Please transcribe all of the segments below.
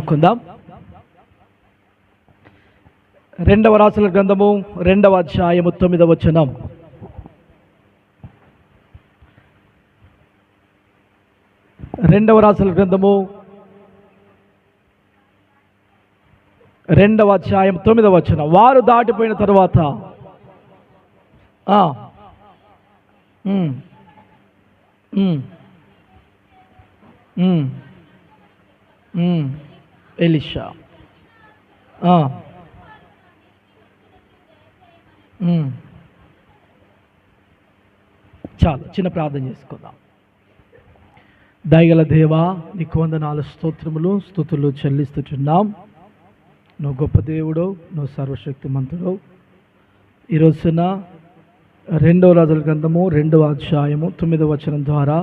కుందాం. రెండవ రాసుల గ్రంథము 2వ అధ్యాయము 9వ వచనం. రెండవ రాసుల గ్రంథము 2వ అధ్యాయం 9వ వచనం. వారు దాటిపోయిన తరువాత ఎలీషా చాలు, చిన్న ప్రార్థన చేసుకుందాం. దయగల దేవా, నీకు వందనాలు, స్తోత్రములు, స్తుతులు చెల్లిస్తున్నాం. నువ్వు గొప్ప దేవుడు, నువ్వు సర్వశక్తిమంతుడు. ఈ రోజున 2వ రాజుల గ్రంథము 2వ అధ్యాయము 9వ వచనం ద్వారా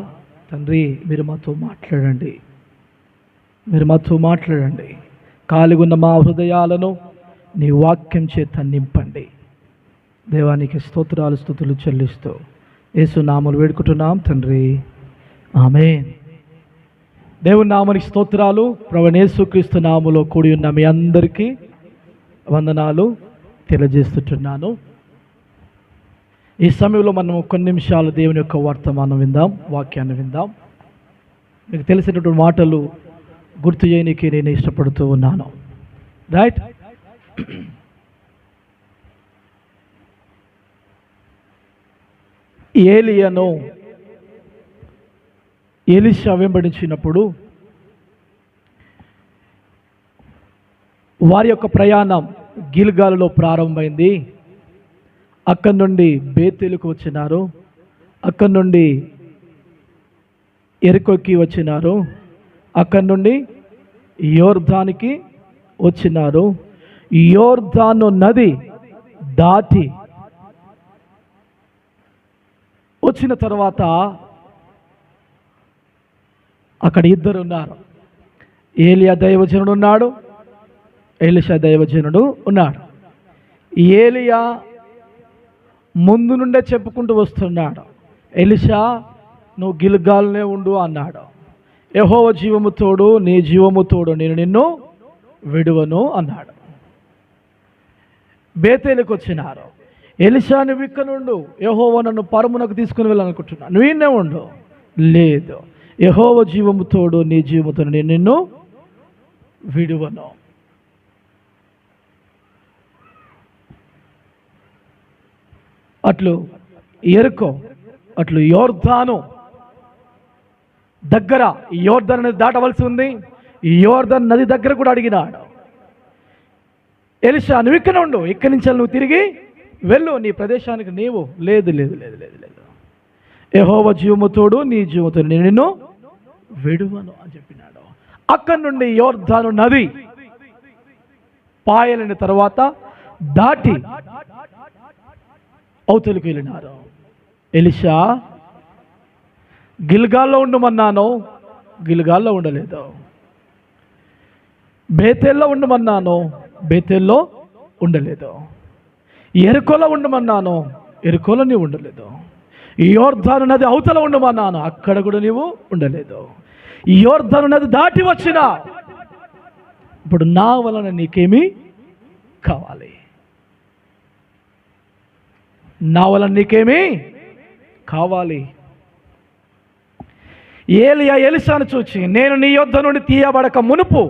తండ్రి మీరు మాతో మాట్లాడండి, మీరు మాతో మాట్లాడండి. కాలిగున్న మా హృదయాలను నీ వాక్యం చేత నింపండి. దేవానికి స్తోత్రాలు, స్తుతులు చెల్లిస్తూ యేసు నామములో వేడుకుంటున్నాం తండ్రి, ఆమేన్. దేవుని నామానికి స్తోత్రాలు. ప్రభువైన యేసుక్రీస్తు నామములో కూడి ఉన్న మీ అందరికీ వందనాలు తెలియజేస్తున్నాను. ఈ సమయంలో మనం కొన్ని నిమిషాలు దేవుని యొక్క వర్తమానం విందాం, వాక్యాన్ని విందాం. మీకు తెలిసినటువంటి మాటలు గుర్తు చేయడానికి నేను ఇష్టపడుతూ ఉన్నాను. రైట్, ఏలియాను ఎలీషా వెంబడించినప్పుడు వారి యొక్క ప్రయాణం గిల్గాలులో ప్రారంభమైంది. అక్కడి నుండి బేతేలుకు వచ్చినారు, అక్కడి నుండి ఎరికోకి వచ్చినారు, అక్కడి నుండి యోర్దానికి వచ్చినారు. యోర్దాను నది దాటి వచ్చిన తర్వాత అక్కడ ఇద్దరు ఉన్నారు. ఏలియా దైవజనుడు ఉన్నాడు, ఎలీషా దైవజనుడు ఉన్నాడు. ఏలియా ముందు నుండే చెప్పుకుంటూ వస్తున్నాడు, ఎలీషా నువ్వు గిల్గాల్నే ఉండు అన్నాడు. యెహోవా జీవము తోడు, నీ జీవము తోడు, నేను నిన్ను విడువను అన్నాడు. బేతేలుకు వచ్చినారు. ఎలీషా నువ్వు ఇక్కడ నుండు, యెహోవా నన్ను పరమునకు తీసుకుని వెళ్ళాలనుకుంటున్నా, నువ్వు ఈయనే ఉండు. లేదు, యెహోవా జీవము తోడు, నీ జీవము తోడు, నేను నిన్ను విడువను. అట్లు ఎరుకో, అట్లు యోర్దాను దగ్గర, యోర్దాను నది దాటవలసి ఉంది. యోర్దాను నది దగ్గర కూడా అడిగినాడు, ఎలీషా నువ్వు ఇక్కడ ఉండు, ఇక్కడి నుంచి నువ్వు తిరిగి వెళ్ళు నీ ప్రదేశానికి. నీవు లేదు లేదు లేదు లేదు లేదు, యెహోవా జీవము తోడు, నీ జీవము తోడు, నేను నిన్ను విడువను అని చెప్పినాడు. అక్కడి నుండి యోర్దాను నది పాయలైన తర్వాత దాటి అవతలికి వెళ్ళినారు. ఎలీషా గిల్గాల్లో ఉండమన్నాను, గిల్గాల్లో ఉండలేదు. బేతేల్లో ఉండమన్నాను, బేతేల్లో ఉండలేదు. ఎరుకోలో ఉండమన్నాను, ఎరుకోలో నీవు ఉండలేదు. యోర్దాను నది అవతల ఉండమన్నాను, అక్కడ కూడా నీవు ఉండలేదు. యోర్దాను నది దాటి వచ్చినా ఇప్పుడు నా వలన నీకేమీ కావాలి, నా వలన నీకేమీ కావాలి. ఏలియా ఎలీషాను చూచి, నేను నీ యొద్ద నుండి తీయబడక మునుపు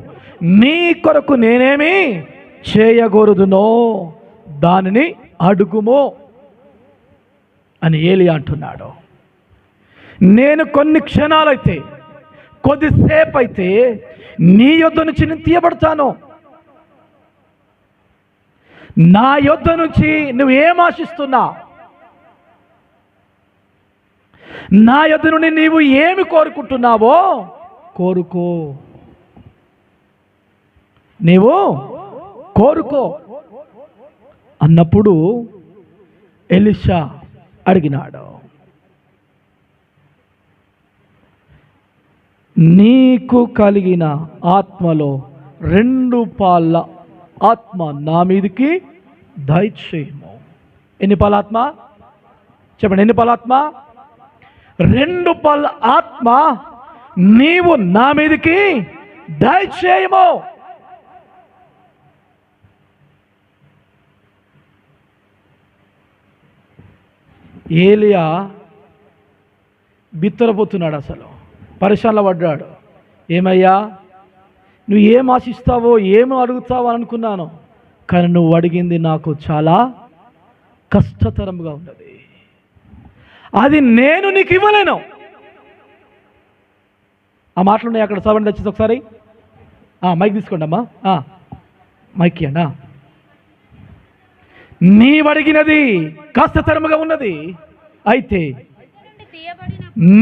నీ కొరకు నేనేమి చేయగోరుదునో దానిని అడుగుమో అని ఏలియా అంటున్నాడు. నేను కొన్ని క్షణాలైతే, కొద్దిసేపు అయితే నీ యొద్ద నుంచి నేను తీయబడతాను. నా యొద్ద నుంచి నువ్వేం ఆశిస్తున్నా, నా యొద్ద నుండి నీవు ఏమి కోరుకుంటున్నావో కోరుకో, నీవు కోరుకో అన్నప్పుడు ఎలీషా అడిగినాడు, నీకు కలిగిన ఆత్మలో 2 పాళ్ళ ఆత్మ నా మీదికి దయచేయము. ఎన్ని పాల ఆత్మ చెప్పండి, ఎన్ని పాల ఆత్మ? 2 పాళ్ళ ఆత్మ నీవు నా మీదికి దయచేయము ఏలియా బిత్తరపోతున్నాడు, అసలు పరిశానలో పడ్డాడు. ఏమయ్యా, నువ్వు ఏం ఆశిస్తావో ఏమో అడుగుతావో అనుకున్నాను, కానీ నువ్వు అడిగింది నాకు చాలా కష్టతరంగా ఉన్నది, అది నేను నీకు ఇవ్వలేను. ఆ మాటలు ఉన్నాయి అక్కడ, చదవండి తెచ్చేసి ఒకసారి. మైక్ తీసుకోండి అమ్మా, మైక్ ఇవ్వండి. నీవడిగినది కష్టతరముగా ఉన్నది, అయితే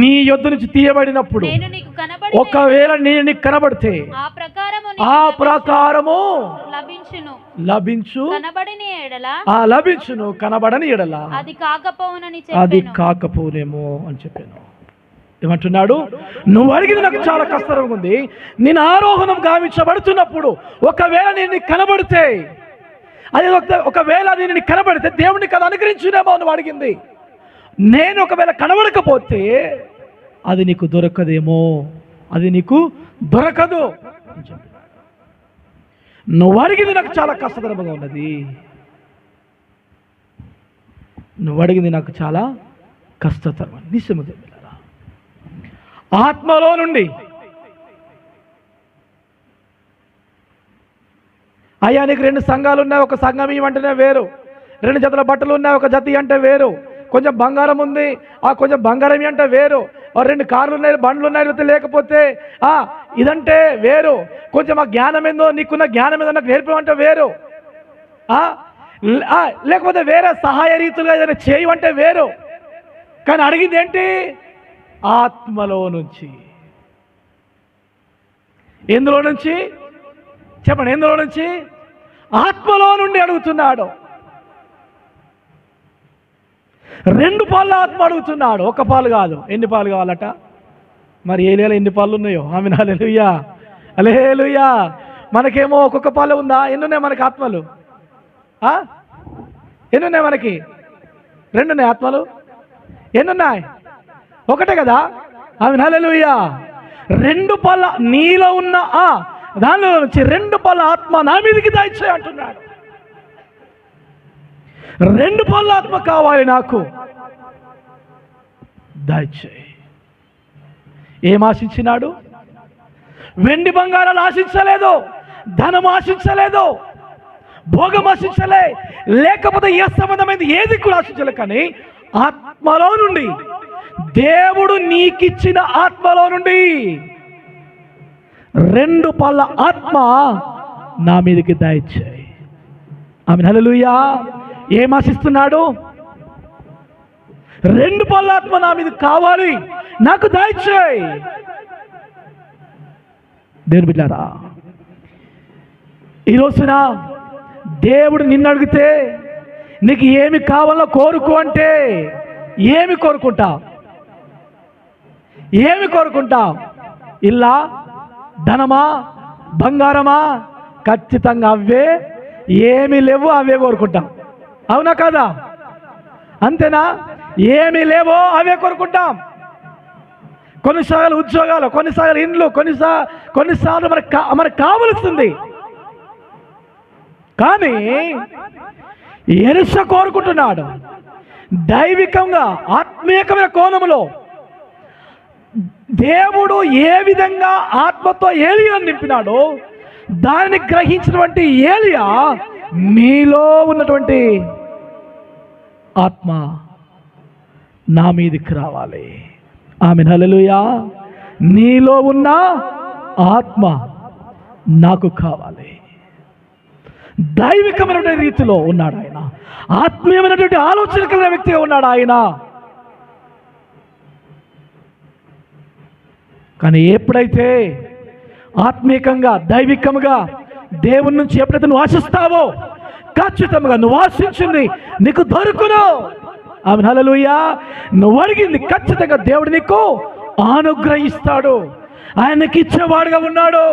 నీ యొద్ద నుంచి తీయబడినప్పుడు ఒకవేళ నేను నీకు కనబడితే ఆ ప్రకారము లభించు, లభించును, కనబడని ఎడల అది కాకపోనేమో అని చెప్పాను. ఏమంటున్నాడు? నువ్వు అడిగింది నాకు చాలా కష్టంగా ఉంది, నేను ఆరోహణం గావించబడుతున్నప్పుడు ఒకవేళ నేను నీకు కనబడితే, అది ఒకవేళ నేను నీకు కనబడితే దేవుడిని కదా అనుగ్రహించునేమో నువ్వు అడిగింది. నేను ఒకవేళ కనబడకపోతే అది నీకు దొరకదేమో, అది నీకు దొరకదు. నువ్వు అడిగింది నాకు చాలా కష్టతరంగా ఉన్నది, నువ్వు అడిగింది నాకు చాలా కష్టతరం. నిశ్చయముగా ఆత్మలో నుండి అయ్యా నీకు 2 సంఘాలు ఉన్నాయి, ఒక సంఘం ఇవ్వంటేనే వేరు, 2 జతల బట్టలు ఉన్నాయి, ఒక జత అంటే వేరు, కొంచెం బంగారం ఉంది, కొంచెం బంగారం అంటే వేరు, 2 కార్లు ఉన్నాయి, బండ్లు ఉన్నాయి, లేకపోతే ఇదంటే వేరు, కొంచెం ఆ జ్ఞానం ఏందో నీకున్న జ్ఞానం ఏదో నాకు నేర్పమంటే వేరు, లేకపోతే వేరే సహాయ రీతులుగా ఏదైనా చేయమంటే వేరు. కానీ అడిగింది ఏంటి? ఆత్మలో నుంచి. ఎందులో నుంచి చెప్పండి? ఎందులో నుంచి? ఆత్మలో నుండి అడుగుతున్నాడు. 2 పాలు ఆత్మ అడుగుతున్నాడు, 1 పాలు కాదు. ఎన్ని పాలు కావాలట? మరి ఏలియాలో ఎన్ని పాలు ఉన్నాయో? ఆమేన్, హల్లెలూయా, హల్లెలూయా. మనకేమో ఒక్కొక్క పాలు ఉందా? ఎన్నున్నాయి మనకి ఆత్మలు? ఎన్నున్నాయి మనకి? 2 ఉన్నాయి ఆత్మలు. ఎన్నున్నాయి? 1 కదా? ఆమేన్, హల్లెలూయా. 2 పాల నీలో ఉన్న దానిలో నుంచి 2 పాల ఆత్మ నా మీదకి దయచేయి అంటున్నాడు. 2 పాల ఆత్మ కావాలి నాకు, దయచేయి. ఏం ఆశించినాడు? వెండి బంగారాలు ఆశించలేదు, ధనం ఆశించలేదు, భోగం ఆశించలే, లేకపోతే ఏ సంబంధమైంది ఏది కూడా ఆశించలే. కానీ ఆత్మలో నుండి, దేవుడు నీకిచ్చిన ఆత్మలో నుండి 2 పాల ఆత్మ నా మీదకి దయచేయి. ఆమేన్, హల్లెలూయా. ఏం ఆశిస్తున్నాడు? 2 పాల ఆత్మ నా మీద కావాలి, నాకు దయచేయి. దేవుని బిడ్డలారా, ఈ రోజున దేవుడు నిన్ను అడిగితే నీకు ఏమి కావాలో కోరుకో అంటే ఏమి కోరుకుంటావు? ఏమి కోరుకుంటావు? ఇల్లా, ధనమా, బంగారమా? ఖచ్చితంగా అవే. ఏమి లేవో అవే కోరుకుంటాం, అవునా కదా? అంతేనా? ఏమి లేవో అవే కోరుకుంటాం. కొన్నిసార్లు ఉద్యోగాలు, కొన్నిసార్లు ఇండ్లు, కొన్నిసార్లు మనకు కావలసింది. కానీ ఎరుస కోరుకుంటున్నాడు దైవికంగా, ఆత్మీయమైన కోణములో. దేవుడు ఏ విధంగా ఆత్మతో ఏలియాను నింపినాడో దానిని గ్రహించినటువంటి ఏలియా, మీలో ఉన్నటువంటి ఆత్మ నా మీదికి రావాలి. ఆమేన్, హల్లెలూయా. నీలో ఉన్న ఆత్మ నాకు కావాలి. దైవికమైనటువంటి రీతిలో ఉన్నాడు ఆయన, ఆత్మీయమైనటువంటి ఆలోచన కలిగిన వ్యక్తిగా ఉన్నాడు ఆయన. కానీ ఎప్పుడైతే ఆత్మీయంగా, దైవికంగా దేవుని నుంచి ఎప్పుడైతే నువ్వు ఆశిస్తావో ఖచ్చితంగా నువ్వు ఆశించింది నీకు దొరుకును. ఆమేన్, హల్లెలూయా. నువ్వు అడిగింది ఖచ్చితంగా దేవుడు నీకు అనుగ్రహిస్తాడు. ఆయనకి ఇచ్చేవాడుగా ఉన్నాడు.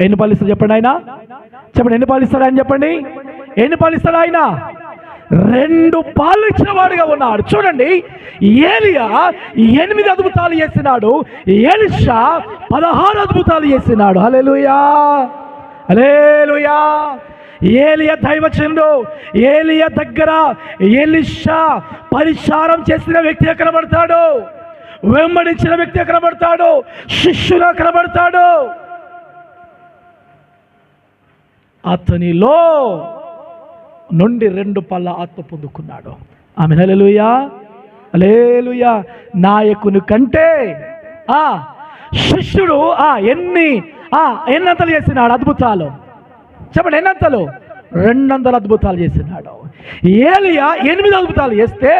ఎన్ని పాలిస్తాడు చెప్పండి ఆయన? చెప్పండి, ఎన్ని పాలిస్తాడు ఆయన? చెప్పండి, ఎన్ని పాలిస్తాడు ఆయన? 2 పాలు ఇచ్చేవాడుగా ఉన్నాడు. చూడండి, ఏలియా 8 అద్భుతాలు చేసినాడు, ఎలీషా 16 అద్భుతాలు చేసినాడు. హల్లెలూయా, హల్లెలూయా. ఏలియా దైవజనుడు, ఏలియా దగ్గర ఎలీషా పరిచారం చేసిన వ్యక్తిగా కనబడతాడు, వెంబడించిన వ్యక్తిగా కనబడతాడు, శిష్యుగా కనబడతాడు. అతనిలో నుండి 2 పళ్ళ ఆత్మ పొందుకున్నాడు. ఆమేన్, హల్లెలూయా, హల్లెలూయా. నాయకుని కంటే శిష్యుడు ఎన్నంతలు చేసినాడు అద్భుతాలు? చెప్పండి, ఎన్నంతలు? 200 అద్భుతాలు చేసినాడు. ఏలియా 8 అద్భుతాలు చేస్తే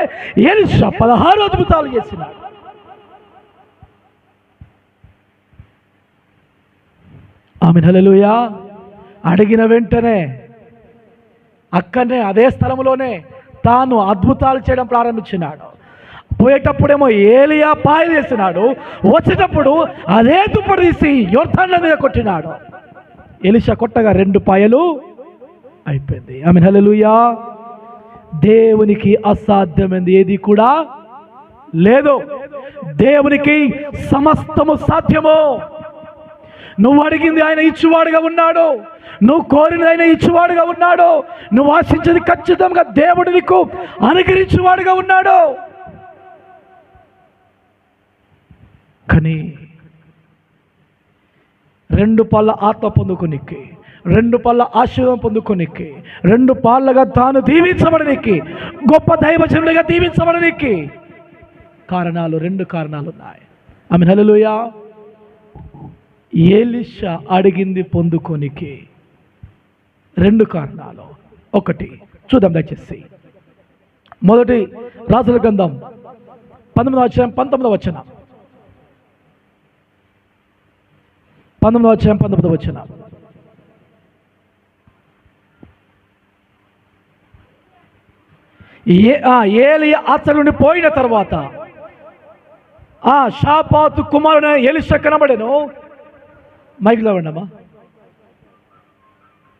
ఎలీషా 16 అద్భుతాలు చేసినాడు. ఆమేన్, హల్లెలూయా. అడిగిన వెంటనే అక్కడనే అదే స్థలంలోనే తాను అద్భుతాలు చేయడం ప్రారంభించినాడు. పోయేటప్పుడేమో ఏలియా పాయలు చేసినాడు, వచ్చేటప్పుడు అదే దుప్పటి తీసి యోర్దాను మీద కొట్టినాడు. ఎలీషా కొట్టగా 2 పాయలు అయిపోయింది. ఆమేన్, హల్లెలూయా. దేవునికి అసాధ్యమైనది ఏది కూడా లేదు. దేవునికి సమస్తము సాధ్యము. నువ్వు అడిగింది ఆయన ఇచ్చువాడుగా ఉన్నాడు, నువ్వు కోరినది ఆయన ఇచ్చువాడుగా ఉన్నాడు, నువ్వు ఆశించేది ఖచ్చితంగా దేవుడు నీకు అనుగ్రహించువాడుగా ఉన్నాడు. కానీ 2 పళ్ళ ఆత్మ పొందుకునికి, 2 పళ్ళ ఆశీర్వాదం పొందుకునికి, 2 పాళ్ళగా తాను దీవించబడనికి, గొప్ప దైవజనుడిగా దీవించబడనికి 2 కారణాలు ఉన్నాయి. ఆమేన్, హల్లెలూయా. ఎలీషా అడిగింది పొందుకోనికి 2 కారణాలు. ఒకటి చూద్దాం దయచేసి. మొదటి రాజుల గ్రంథం 19వ అధ్యాయం 19వ వచనం. 19వ అధ్యాయం 19వ వచనం. ఏలియా అతడి నుండి పోయిన తర్వాత షాపాతు కుమారుడు ఎలీషా కనబడెను. మైక్లో ఉండమ్మా.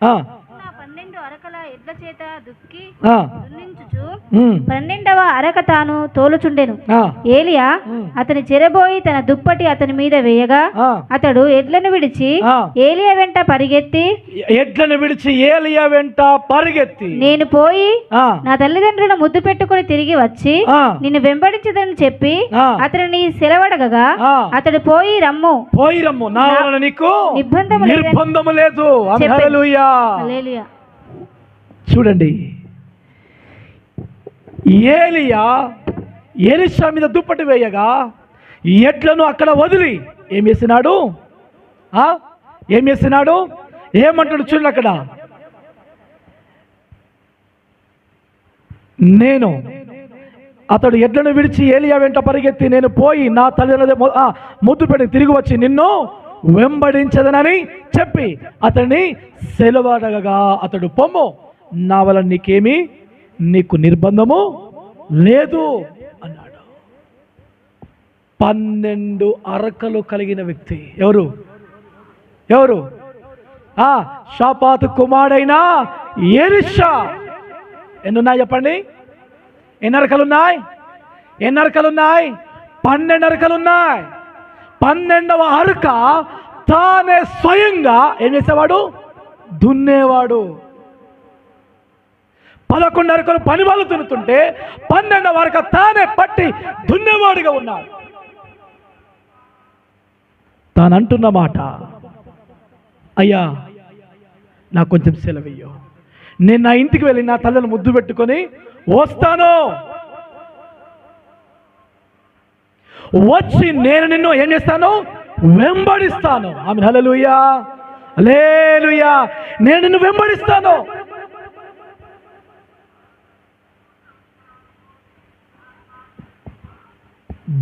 12 అరకల ఎడ్ల చేత దుక్కి దున్నించుచు 12వ అరక తాను తోలుచుండెను. ఏలియా అతని చెరబోయి తన దుప్పటి అతని మీద వేయగా అతడు ఎడ్లను విడిచి ఏలియా వెంట పరిగెత్తి నేను పోయి నా తల్లిదండ్రులను ముద్దు పెట్టుకుని తిరిగి వచ్చి నిన్ను వెంబడించదని చెప్పి అతనిని సెలవడగగా అతడు పోయి రమ్ము నా వలన నీకు నిర్బంధము లేదు. హల్లెలూయా. చూడండి, ఏలియా ఎలీషా మీద దుప్పటి వేయగా ఎడ్లను అక్కడ వదిలి ఏం చేసినాడు? ఏమంటాడు చూడండి అక్కడ, అతడు ఎడ్లను విడిచి ఏలియా వెంట పరిగెత్తి నేను పోయి నా తల్లిదండ్రుల ముద్దు పెట్టి తిరిగి వచ్చి నిన్ను వెంబడించదనని చెప్పి అతన్ని సెలవడగా అతడు పొమ్ము, నా వల్ల నీకు నిర్బంధము లేదు అన్నాడు. 12 అరకలు కలిగిన వ్యక్తి ఎవరు? షాపాతు కుమారుడైన ఎలీషా. ఎన్నున్నాయి చెప్పండి? ఎన్ని అరకలున్నాయి? 12 అరకలున్నాయి. 12వ అరక తానే స్వయంగా ఏం చేసేవాడు? దున్నేవాడు. 11 అరకలు పని వాళ్ళు దున్నుతుంటే 12వ అరక తానే పట్టి దున్నేవాడుగా ఉన్నాడు. తాను అంటున్న మాట, అయ్యా నాకు కొంచెం సెలవయ్యో, నేను నా ఇంటికి వెళ్ళి నా తల్లిని ముద్దు పెట్టుకొని వస్తాను, వచ్చి నేను నిన్ను ఏం చేస్తాను? వెంబడిస్తాను. ఆమేన్, హల్లెలూయా, హల్లెలూయా. నేను నిన్ను వెంబడిస్తాను.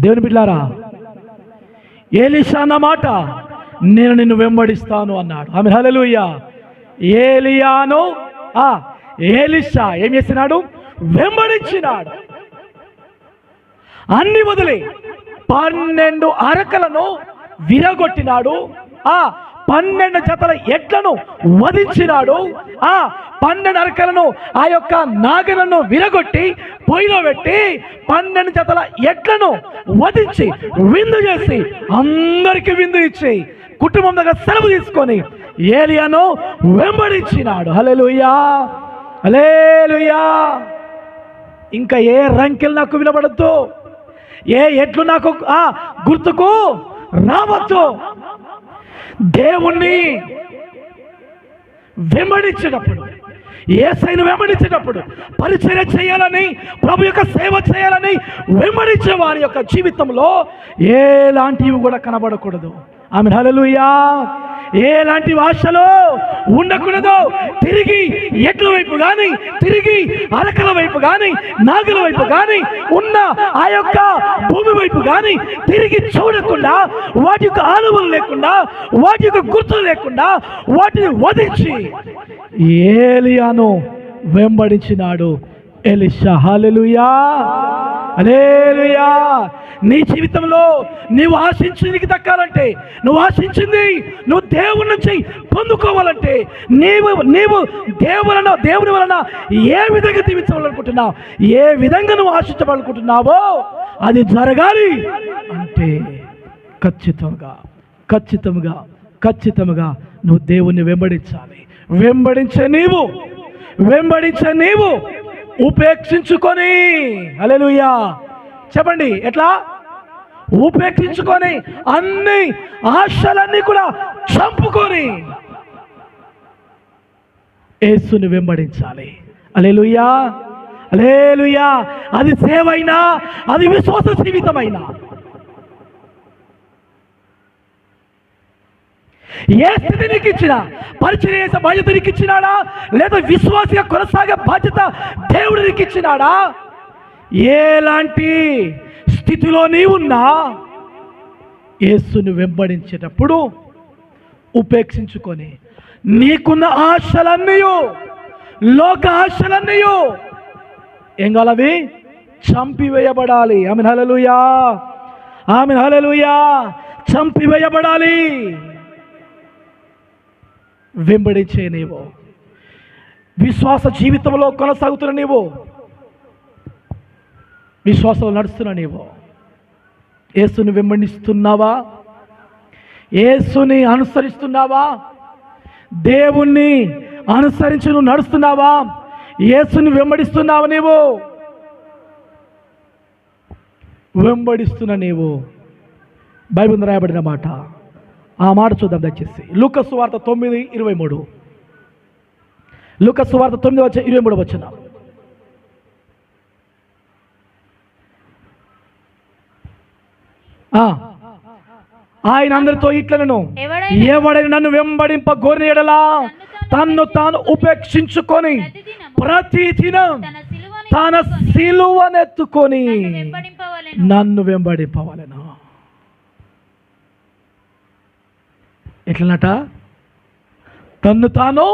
దేవుని బిడ్డలారా, ఎలీషా అన్నమాట నేను నిన్ను వెంబడిస్తాను అన్నాడు. ఆమేన్, హల్లెలూయా. ఏలియాను ఎలీషా ఏం చేసినాడు? వెంబడించినాడు. అన్ని వదిలి 12 అరకలను విరగొట్టినాడు. 12 జతల ఎడ్లను వధించినాడు. 12 అరకలను ఆ యొక్క నాగలను విరగొట్టి పొయ్యిలో పెట్టి 12 జతల ఎడ్లను వధించి విందు చేసి అందరికి విందు ఇచ్చి కుటుంబం దగ్గర సెలవు తీసుకొని ఏలియాను వెంబడించినాడు. హల్లెలూయా, హల్లెలూయా. ఇంకా ఏ రంకెలు నాకు వినబడద్దు, ఏ ఎట్లు నాకు గుర్తుకు రావద్దు. దేవుణ్ణి వెంబడించేటప్పుడు, యేసయ్యను వెంబడించేటప్పుడు, పరిచర్య చేయాలని, ప్రభు యొక్క సేవ చేయాలని వెంబడించే వారి యొక్క జీవితంలో ఎలాంటివి కూడా కనబడకూడదు. ఆమేన్, హల్లెలూయా. ఎలాంటి ఆశలు ఉండకూడదు. తిరిగి ఎడ్ల వైపు కానీ, తిరిగి అరకల వైపు కానీ, నాగుల వైపు కానీ, ఉన్న ఆ యొక్క భూమి వైపు కానీ తిరిగి చూడకుండా, వాటి యొక్క ఆనవాలు లేకుండా, వాటి యొక్క గుర్తులు లేకుండా వాటిని వధించి ఏలియాను వెంబడించినాడు ఎలీషా. హల్లెలూయా, హల్లెలూయా. నీ జీవితంలో నీవు ఆశించింది నీకు దక్కాలంటే, నువ్వు ఆశించింది నువ్వు దేవుని నుంచి పొందుకోవాలంటే, నీవు దేవుని వలన ఏ విధంగా దీవించాలనుకుంటున్నావు, ఏ విధంగా నువ్వు ఆశించాలనుకుంటున్నావో అది జరగాలి అంటే ఖచ్చితంగా ఖచ్చితంగా ఖచ్చితంగా నువ్వు దేవుణ్ణి వెంబడించాలి. వెంబడించే నీవు ఉపేక్షించుకొని, హల్లెలూయా చెప్పండి, ఎట్లా ఉపేక్షించుకొని అన్ని ఆశలన్నీ కూడా చంపుకొని యేసుని వెంబడించాలి. హల్లెలూయా, హల్లెలూయా. అది సేవైనా, అది విశ్వాస జీవితమైనా, ఏ స్థితి నీకు ఇచ్చినా, పరిచర్య చేసే బాధ్యత నీకు ఇచ్చినాడా, లేదా విశ్వాసగా కొనసాగే బాధ్యత దేవుడు నీకు ఇచ్చినాడా, ఎలాంటి స్థితిలో నీవున్నా యేసుని వెంబడించేటప్పుడు ఉపేక్షించుకొని నీకున్న ఆశలన్నీ, లోక ఆశలన్నీ ఏం కాలవి చంపివేయబడాలి. ఆమేన్, హల్లెలూయా, ఆమేన్, హల్లెలూయా. చంపివేయబడాలి. వెంబడించే నీవు, విశ్వాస జీవితంలో కొనసాగుతున్న నీవు, విశ్వాసంలో నడుస్తున్న నీవు యేసుని వెంబడిస్తున్నావా? యేసుని అనుసరిస్తున్నావా? దేవుణ్ణి అనుసరించి నువ్వు నడుస్తున్నావా? యేసుని వెంబడిస్తున్నావా? నీవు వెంబడిస్తున్న నీవు బైబిల్ రాయబడిన మాట, ఆ మాట చూద్దాం దయచేసి. లూకా సువార్త 9:23. లూకా సువార్త 9:23 వచనం. ఆయన అందరితో ఇట్లనెను, ఎవడైనా నన్ను వెంబడింప గోరిన యెడల తన్ను తాను ఉపేక్షించుకొని ప్రతిదినం తన సిలువనెత్తుకొని నన్ను వెంబడింపవలెను. ఎట్లనట? తన్ను తాను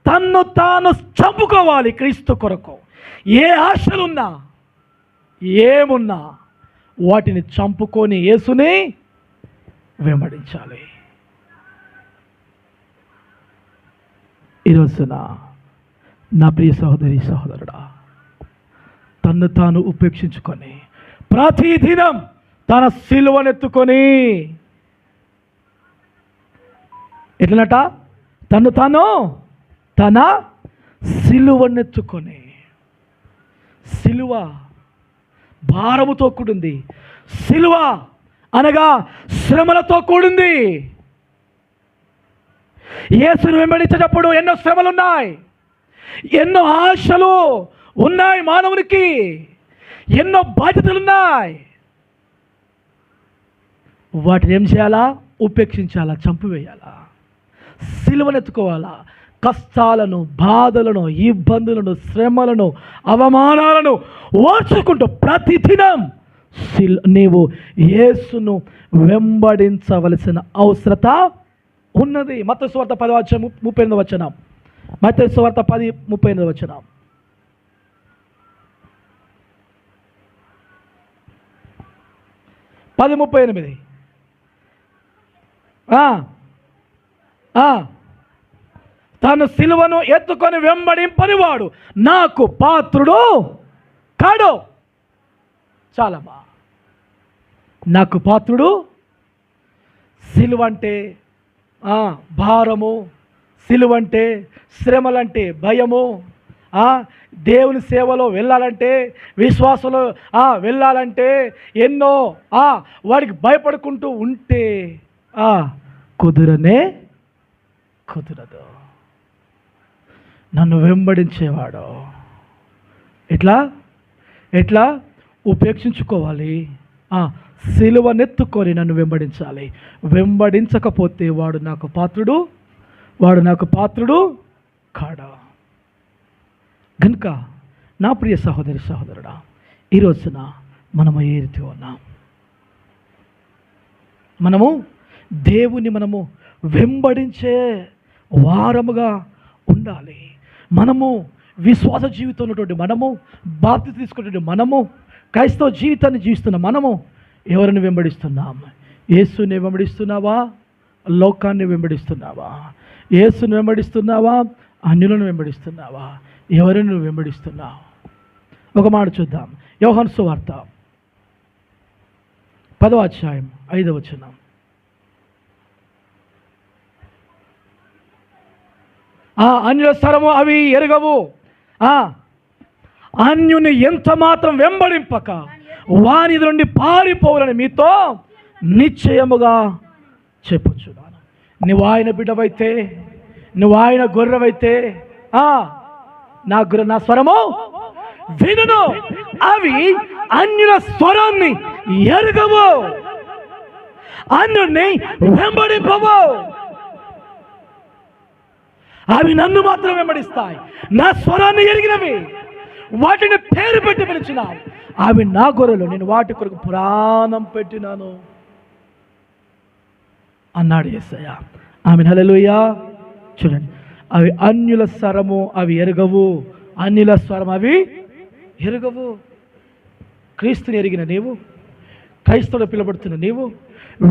తన్ను తాను చంపుకోవాలి క్రీస్తు కొరకు. ఏ ఆశలున్నా, ఏమున్నా వాటిని చంపుకొని యేసుని వెంబడించాలి. ఈరోజున నా ప్రియ సహోదరి సహోదరుడా, తన్ను తాను ఉపేక్షించుకొని ప్రతిదినం తన సిలువనెత్తుకొని, ఎట్లనట? తను తన సిలువనెత్తుకొని. సిలువ భారముతో కూడింది. సిలువ అనగా శ్రమలతో కూడింది. యేసును వెంబడించేటప్పుడు ఎన్నో శ్రమలు ఉన్నాయి, ఎన్నో ఆశలు ఉన్నాయి, మానవునికి ఎన్నో బాధ్యతలు ఉన్నాయి. వాటిని ఏం చేయాలా? ఉపేక్షించాలా, చంపివేయాలా, సిలువనెత్తుకోవాలా. కష్టాలను, బాధలను, ఇబ్బందులను, శ్రమలను, అవమానాలను ఓర్చుకుంటూ ప్రతిదినం నీవు యేసును వెంబడించవలసిన అవసరత ఉన్నది. మత్తయి సువార్త 10:38 వచనం. మత్తయి సువార్త 10:38 వచనం. తను సిలువను ఎత్తుకొని వెంబడింపనివాడు నాకు పాత్రుడు కాడు. చాలమ్మా, నాకు పాత్రుడు. సిలువ అంటే భారము, సిలువంటే, శ్రమలంటే భయము, దేవుని సేవలో వెళ్ళాలంటే, విశ్వాసంలో వెళ్ళాలంటే ఎన్నో వాడికి భయపడుకుంటూ ఉంటే కుదరదు. నన్ను వెంబడించేవాడు ఎట్లా ఉపేక్షించుకోవాలి, సిలువనెత్తుకొని నన్ను వెంబడించాలి. వెంబడించకపోతే వాడు నాకు పాత్రుడు కాడా. కనుక నా ప్రియ సహోదరుడా, ఈ రోజున మనము ఏ రీతి ఉన్నాం? మనము దేవుని వెంబడించే వారముగా ఉండాలి. మనము విశ్వాస జీవితం ఉన్నటువంటి మనము, బాప్తిసం తీసుకున్నటువంటి మనము, క్రైస్తవ జీవితాన్ని జీవిస్తున్న మనము ఎవరిని వెంబడిస్తున్నాం? యేసుని వెంబడిస్తున్నావా? లోకాన్ని వెంబడిస్తున్నావా? యేసుని వెంబడిస్తున్నావా? అన్యులను వెంబడిస్తున్నావా? ఎవరిని నువ్వు వెంబడిస్తున్నావు? ఒక మాట చూద్దాం. యోహాను సువార్త 10వ అధ్యాయం 5వ వచనం. అన్యుల స్వరము అవి ఎరగవు, అన్యుని ఎంత మాత్రం వెంబడింపక వాని నుండి పారిపోవాలని మీతో నిశ్చయముగా చెప్పుచున్నాను. నువ్వు ఆయన బిడ్డవైతే, నువ్వు ఆయన గొర్రెవైతే నా స్వరము వినును, అవి అన్యుల స్వరాన్ని ఎరగవు, అన్యుని వెంబడింపవు. అవి నన్ను మాత్రం వెంబడిస్తాయి, నా స్వరాన్ని ఎరిగినవి, వాటిని పేరు పెట్టి పిలిచినావు. అవి నా గొర్రెలు, నేను వాటి కొరకు ప్రాణం పెట్టినాను అన్నాడు యేసయ్య. ఆమె హల్లెలూయా. చూడండి, అవి అన్యుల స్వరము అవి ఎరగవు, అన్యుల స్వరం అవి ఎరగవు. క్రీస్తుని ఎరిగిన నీవు, క్రైస్తవుడు పిలువబడుతున్న నీవు,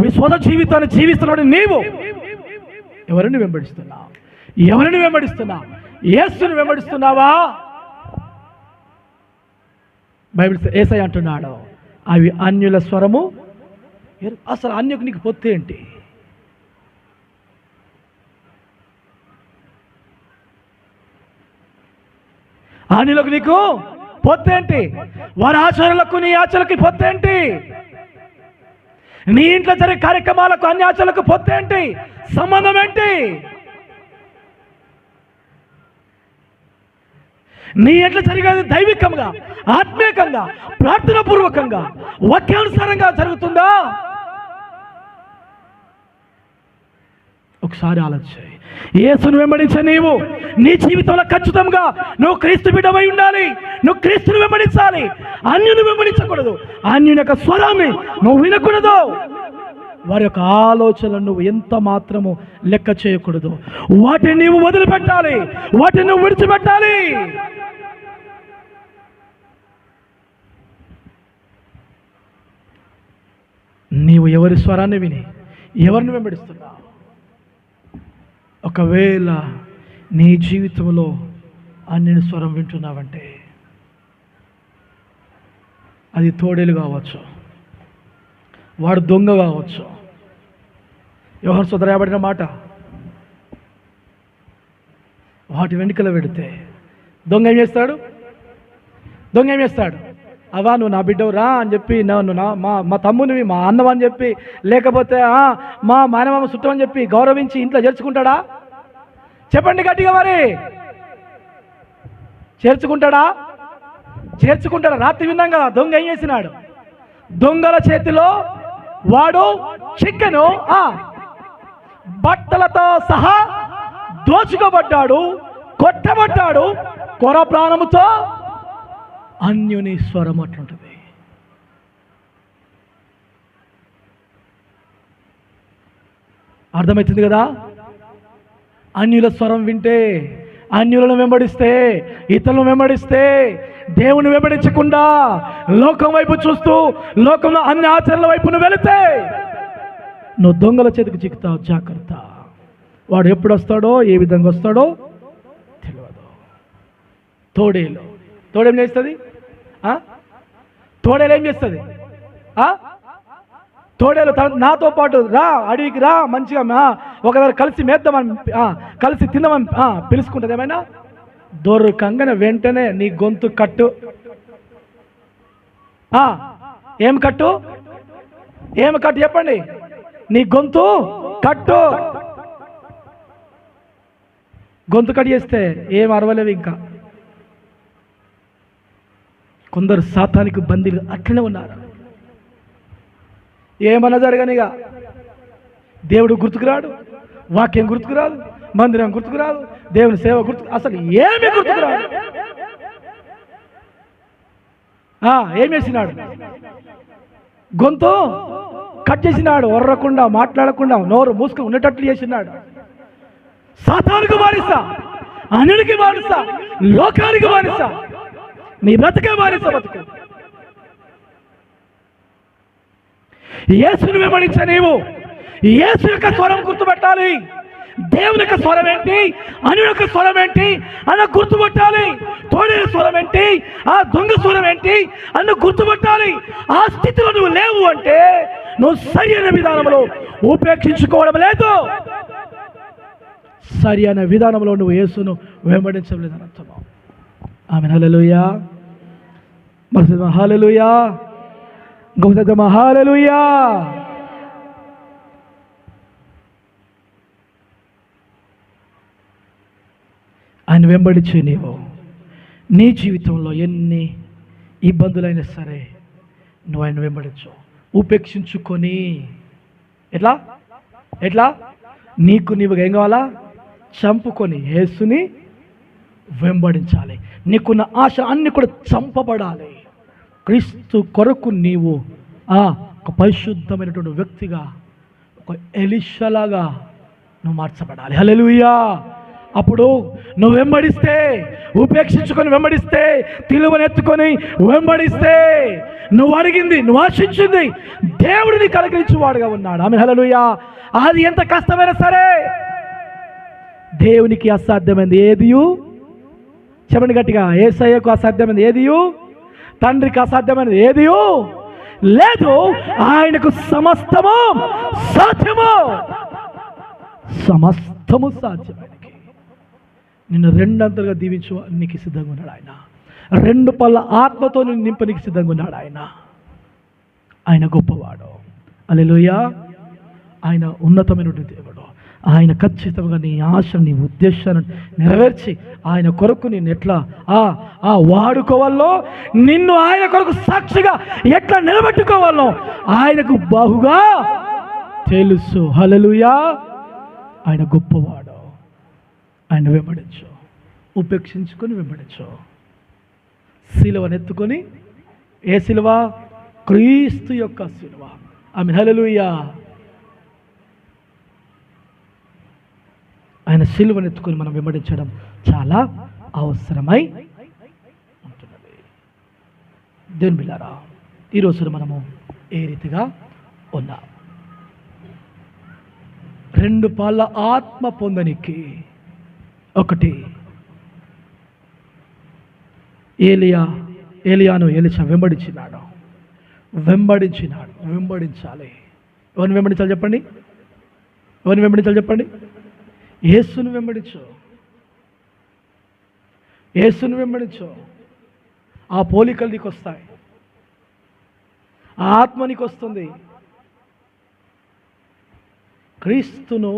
విశ్వాస జీవితాన్ని జీవిస్తున్న నీవు ఎవరిని వెంబడిస్తున్నావు? యేసుని వెంబడిస్తున్నావా? బైబిల్ యేసయ్య అంటున్నాడు, అవి అన్యుల స్వరము. అసలు అన్యుకు నీకు పొత్తు ఏంటి? అన్యులకు నీకు పొత్తేంటి? వారి ఆచారాలకు నీ ఆచారాలకి పొత్తేంటి? నీ ఇంట్లో జరిగే కార్యక్రమాలకు అన్ని ఆచారాలకు పొత్తేంటి? సంబంధం ఏంటి? నీ ఎట్లా జరిగేది దైవికంగా, ఆత్మీయంగా, ప్రార్థనాపూర్వకంగా, వాక్యానుసారంగా జరుగుతుందా? ఒకసారి ఆలోచించు. యేసును వెంబడించే నీవు నీ జీవితంలో ఖచ్చితంగా నువ్వు క్రీస్తు బిడ్డవై ఉండాలి. నువ్వు క్రీస్తుని వెంబడించాలి, అన్యుని వెంబడించకూడదు. అన్యుని యొక్క స్వరాన్ని నువ్వు వినకూడదు. వారి యొక్క ఆలోచనలు నువ్వు ఎంత మాత్రము లెక్క చేయకూడదు. వాటిని నీవు వదిలిపెట్టాలి, వాటిని నువ్వు విడిచిపెట్టాలి. నీవు ఎవరి స్వరాన్ని విని ఎవరిని వెంబడిస్తున్నావు? ఒకవేళ నీ జీవితంలో అన్యుని స్వరం వింటున్నావంటే అది తోడేలు కావచ్చు, వాడు దొంగ కావచ్చు. యోహాను సోదరబడిన మాట, వాటి వెనుకల పెడితే దొంగ ఏం చేస్తాడు? అవా నువ్వు నా బిడ్డవు రా అని చెప్పి, నన్ను మా తమ్మునివి, మా అన్నవా అని చెప్పి, లేకపోతే మా మానవ చుట్టం అని చెప్పి గౌరవించి ఇంట్లో చేర్చుకుంటాడా? చెప్పండి గట్టిగా. మరి చేర్చుకుంటాడా? రాత్రి విన్నాం కదా, దొంగ ఏం చేసినాడు? దొంగల చేతిలో వాడు చిక్కెను, బట్టలతో సహా దోచుకోబడ్డాడు, కొట్టబడ్డాడు, కొర ప్రాణముతో. అన్యుని స్వరం అట్లుంటుంది. అర్థమవుతుంది కదా? అన్యుల స్వరం వింటే, అన్యులను వెంబడిస్తే, ఇతరులను వెంబడిస్తే, దేవుని వెంబడించకుండా లోకం వైపు చూస్తూ లోకంలో అన్ని ఆచరణల వైపు నువ్వు వెళితే నువ్వు దొంగల చేతికి చిక్కుతావు. జాగ్రత్త. వాడు ఎప్పుడు వస్తాడో, ఏ విధంగా వస్తాడో తెలియదు. తోడేం చేస్తుంది? తోడేలు నాతో పాటు రా, అడవికి రా, మంచిగా ఒకసారి కలిసి మేద్దామని కలిసి తిందామని పిలుచుకుంటుంది. ఏమైనా దొరకంగానే వెంటనే నీ గొంతు కట్టు. ఏం కట్టు? ఏమి కట్టు చెప్పండి? నీ గొంతు కట్టు. గొంతు కట్ చేస్తే ఏం అరవలేవు. ఇంకా కొందరు సాతానికి బందీలు అట్లనే ఉన్నారు. ఏమన్నా జరగనిగా దేవుడు గుర్తుకురాడు, వాక్యం గుర్తుకురాదు, మందిరం గుర్తుకురాదు, దేవుని సేవ అసలు ఏమీ గుర్తుకురాదు. ఏం చేసినాడు? గొంతు కట్ చేసినాడు. ఒర్రకుండా, మాట్లాడకుండా, నోరు మూసుకుని ఉండేటట్లు చేసినాడు. సాతానుకు బానిస, అనునికి బానిస, లోకానికి బానిస, నీ బ్రతకే బానిస బతుకు. యేసును వెంబడించే నీవు యేసు యొక్క స్వరం గుర్తుపెట్టాలి. దేవుని యొక్క స్వరం ఏంటి, అను యొక్క స్వరం ఏంటి అన్న గుర్తుపట్టాలి. తోడేల స్వరం ఏంటి, ఆ దొంగ స్వరం ఏంటి అన్న గుర్తుపట్టాలి. ఆ స్థితిలో నువ్వు లేవు అంటే నువ్వు సరి అయిన విధానంలో ఉపేక్షించుకోవడం లేదు. సరి అయిన విధానంలో నువ్వు యేసును వెంబడించడం లేదని అర్థం. ఆమేన్. హల్లెలూయా. హల్లెలూయా. గొప్ప హల్లెలూయా. ఆయన వెంబడించే నీవు నీ జీవితంలో ఎన్ని ఇబ్బందులైనా సరే నువ్వు ఆయన వెంబడించు. ఉపేక్షించుకొని ఎట్లా ఎట్లా నీకు నీవుగా ఏం కావాలా? చంపుకొని యేసుని వెంబడించాలి. నీకున్న ఆశ అన్ని కూడా చంపబడాలి. క్రీస్తు కొరకు నీవు ఒక పరిశుద్ధమైనటువంటి వ్యక్తిగా, ఒక ఎలీషాలాగా నువ్వు మార్చబడాలి. హల్లెలూయా. అప్పుడు నువ్వు వెంబడిస్తే, ఉపేక్షించుకొని వెంబడిస్తే, తిలువనెత్తుకొని వెంబడిస్తే, నువ్వు అడిగింది, నువ్వు ఆశించింది దేవుడిని కలిగించేవాడుగా ఉన్నాడు. ఆమేన్. హల్లెలూయా. అది ఎంత కష్టమైనా సరే దేవునికి అసాధ్యమైనది ఏదియు, చెప్పండి గట్టిగా, యేసయ్యకు అసాధ్యమైనది ఏదియు, తండ్రికి అసాధ్యమైనది ఏదియు లేదు. ఆయనకు సమస్తము సాధ్యము. సమస్తము సాధ్యమైనది. నిన్ను రెండంతలుగా దీవించు నీకు సిద్ధంగా ఉన్నాడు ఆయన. రెండు పళ్ళ ఆత్మతో నిన్ను నింపనికి సిద్ధంగా ఉన్నాడు ఆయన. ఆయన గొప్పవాడు. హల్లెలూయా. ఆయన ఉన్నతమైనటువంటి దేవుడు. ఆయన ఖచ్చితంగా నీ ఆశ, నీ ఉద్దేశాన్ని నెరవేర్చి ఆయన కొరకు నేను ఎట్లా వాడుకోవాలో, నిన్ను ఆయన కొరకు సాక్షిగా ఎట్లా నిలబెట్టుకోవాలో ఆయనకు బాహుగా తెలుసు. హల్లెలూయా. ఆయన గొప్పవాడు. ఆయన వెంబడించు. ఉపేక్షించుకొని వెంబడించు. సిలువనెత్తుకొని, ఏ సిలువ? క్రీస్తు యొక్క సిలువ. ఆమేన్. హల్లెలూయా. ఆయన సిలువనెత్తుకొని మనం వెంబడించడం చాలా అవసరమై ఉంటున్నది. దేవుని బిడ్డలారా, ఈరోజు మనము ఏ రీతిగా ఉన్నాం? రెండు పాళ్ళ ఆత్మ పొందనికి ఒకటి ఏలియాను ఎలీషా వెంబడించినాడు. వెంబడించాలి. ఎవరిని వెంబడించాలి చెప్పండి? ఎవరిని వెంబడించాలి చెప్పండి? యేసును వెంబడించు. యేసును వెంబడించు. ఆ పోలికలు నీకు వస్తాయి. ఆ ఆత్మ నీకు వస్తుంది. క్రీస్తును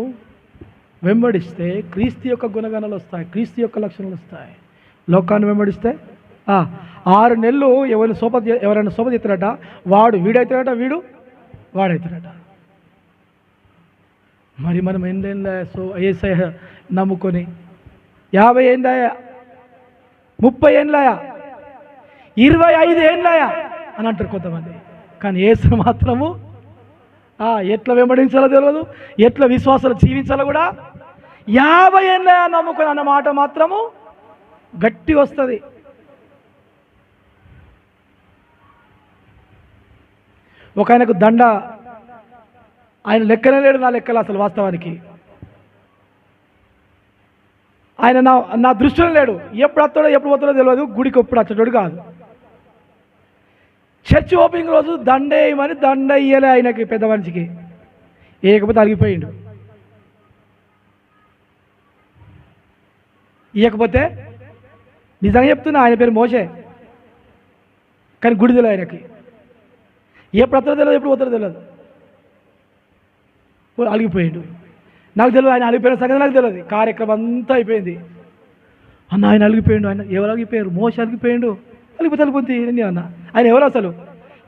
వెంబడిస్తే క్రీస్తు యొక్క గుణగణాలు వస్తాయి, క్రీస్తు యొక్క లక్షణాలు వస్తాయి. లోకాన్ని వెంబడిస్తే 6 నెలలు ఎవరైనా సోపతి ఎత్తారట, వాడు వీడైతాడట, వాడైతాడట. మరి మనం ఏందేళ్ళ యేసయ్య నమ్ముకొని 50 ఏండ్లాయా, 30 ఏండ్లాయా, 25 ఏండ్లాయా అని అంటారు కొంతమంది. కానీ యేసు మాత్రము ఎట్లా వెంబడించాలో తెలియదు, ఎట్లా విశ్వాసాలు జీవించాలో కూడా 50 ఏండ్లాయా నమ్ముకొని అన్న మాట మాత్రము గట్టి వస్తుంది. ఒక ఆయనకు దండ, ఆయన లెక్కనే లేడు నా లెక్కలు అసలు. వాస్తవానికి ఆయన నా దృష్టిలో లేడు. ఎప్పుడు వస్తాడో ఎప్పుడు పోతాడో తెలియదు. గుడికి ఎప్పుడు వచ్చేటోడు కాదు. చర్చ్ ఓపెనింగ్ రోజు దండ వేయమని దండ ఇయ్యలే ఆయనకి, పెద్ద మనిషికి. వేయకపోతే అలిగిపోయిండు. ఇవ్వకపోతే నిజంగా చెప్తున్నా, ఆయన పేరు మోషే, కానీ గుడి తెలియదు ఆయనకి. ఎప్పుడు అతను తెలియదు, ఎప్పుడు పోతారో తెలియదు. అలిగిపోయిండు. నాకు తెలియదు ఆయన అలిగిపోయిన సంగతి, నాకు తెలియదు. కార్యక్రమం అంతా అయిపోయింది. అన్న ఆయన అలిగిపోయిండు. ఆయన ఎవరు అలిగిపోయారు? మోషే అలిగిపోయిండు. అలిగిపోతే అన్న ఆయన ఎవరు అసలు?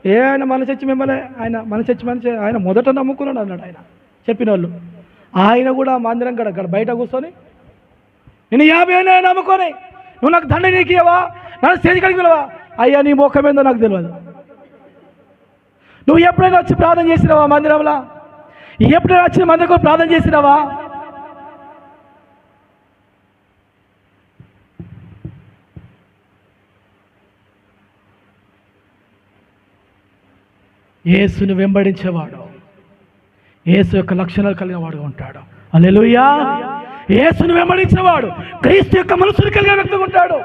ఆయన మన చర్చి మిమ్మల్ని, ఆయన మన చర్చి మనిషి, ఆయన మొదట నమ్ముకున్నాడు అన్నాడు ఆయన చెప్పిన వాళ్ళు. ఆయన కూడా మందిరం గడ బయట కూర్చొని, నేను 50 ఏళ్ళు నమ్ముకొని నువ్వు నాకు దండ నీకు ఇవ్వవా, నన్ను స్టేజ్ కలిగి వెళ్ళవా? అయ్యా నీ ముఖం ఏందో నాకు తెలియదు. నువ్వు ఎప్పుడైనా వచ్చి ప్రార్థన చేసినావా మందిరంలో? ఎప్పుడైనా వచ్చి మందిరం ప్రార్థన చేసినావా? యేసుని వెంబడించేవాడు యేసు యొక్క లక్షణాలు కలిగిన వాడుగా ఉంటాడు. హల్లెలూయా. యేసుని వెంబడించేవాడు క్రీస్తు యొక్క మనసుని కలిగిన వ్యక్తిగా ఉంటాడు.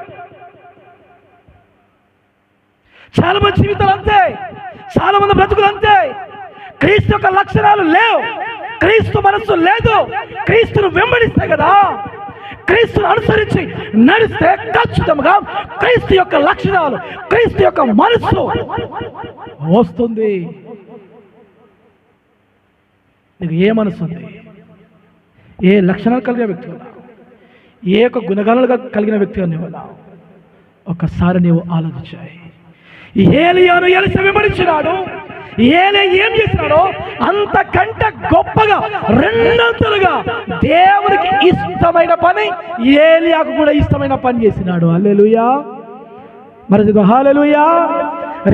చాలా మంది జీవితాలు అంతే, చాలా మంది బ్రతుకులు అంతే. క్రీస్తు యొక్క లక్షణాలు లేవు, క్రీస్తు మనస్సు లేదు. క్రీస్తును వెంబడిస్తే కదా, క్రీస్తును అనుసరించి నడిస్తే ఖచ్చితంగా క్రీస్తు యొక్క లక్షణాలు, క్రీస్తు యొక్క మనస్సు వస్తుంది. నీకు ఏ మనసు ఉంది? ఏ లక్షణాలు కలిగిన వ్యక్తి వల్ల, ఏ యొక్క గుణగానాలు కలిగిన వ్యక్తి అని వల్ల ఒక్కసారి నీవు ఆలోచించాయి. ఏలియాను ఎలిషా వెంబడించినాడు. ఏలియా ఏం చేసినాడో అంతకంటే గొప్పగా రెండంతలుగా దేవునికి ఇష్టమైన పని ఏలియాకు కూడా ఇష్టమైన పని చేసినాడు. హల్లెలూయా. మరి హల్లెలూయా.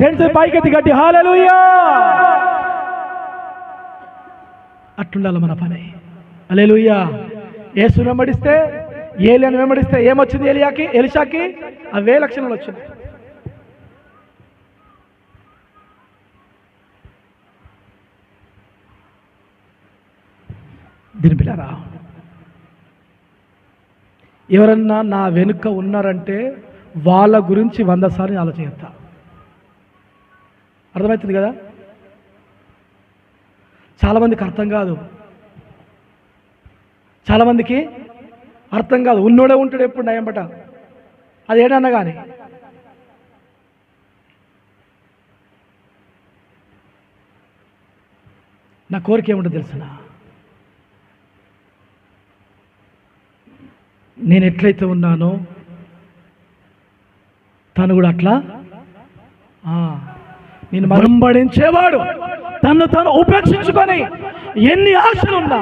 రెండు పైకెత్తి గట్టి హల్లెలూయా. అట్లుండాలి మన పని. హల్లెలూయా. యేసును వెంబడిస్తే, ఏలియాను వెంబడిస్తే ఏమొచ్చింది? ఎలిషాకి అవే లక్షణాలు వచ్చింది. దీని పిల్లరా, ఎవరన్నా నా వెనుక ఉన్నారంటే వాళ్ళ గురించి 100 సార్లు ఆలోచన చేస్తా. అర్థమవుతుంది కదా? చాలామందికి అర్థం కాదు, చాలామందికి అర్థం కాదు. ఉన్నోడే ఉంటాడు ఎప్పుడు నయంబట, అది ఏడన్నా కానీ. నా కోరిక ఏముంటుంది తెలుసునా? నేను ఎట్లయితే ఉన్నానో తను కూడా అట్లా. నేను వెంబడించేవాడు తను తాను ఉపేక్షించుకొని ఎన్ని ఆశలున్నా,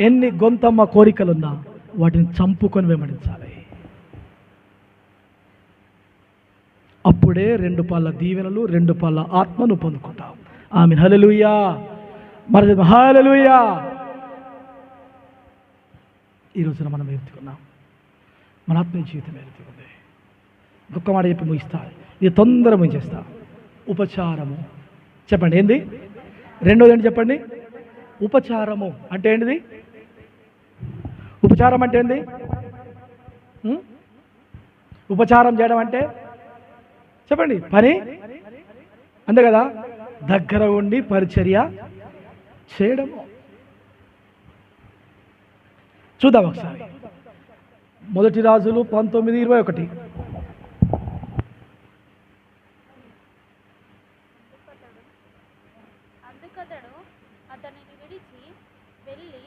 ఎన్ని గొంతమ్మ కోరికలున్నా వాటిని చంపుకొని వెంబడించాలి. అప్పుడే 2 పాళ్ళ దీవెనలు, 2 పాళ్ళ ఆత్మను పొందుకుంటాం. ఆమేన్. హల్లెలూయా. మరి హల్లెలూయా. ఈ రోజున మనం ఎత్తుకున్నాం, మన ఆత్మీయ జీవితం ఎత్తుకుంది. ఇంకొక మాట చెప్పి ముగిస్తా, ఇది తొందర ముగించేస్తా. ఉపచారము చెప్పండి. ఏంది? రెండోది ఏంటి చెప్పండి? ఉపచారము అంటే ఏంటిది? ఉపచారం అంటే ఏంది? ఉపచారం చేయడం అంటే చెప్పండి, పని అంతే కదా, దగ్గర ఉండి పరిచర్య చేయడము. చూద్దాం ఒకసారి. 1 రాజులు 19:21. అందుకతడు అతనిని విడిచి వెళ్ళి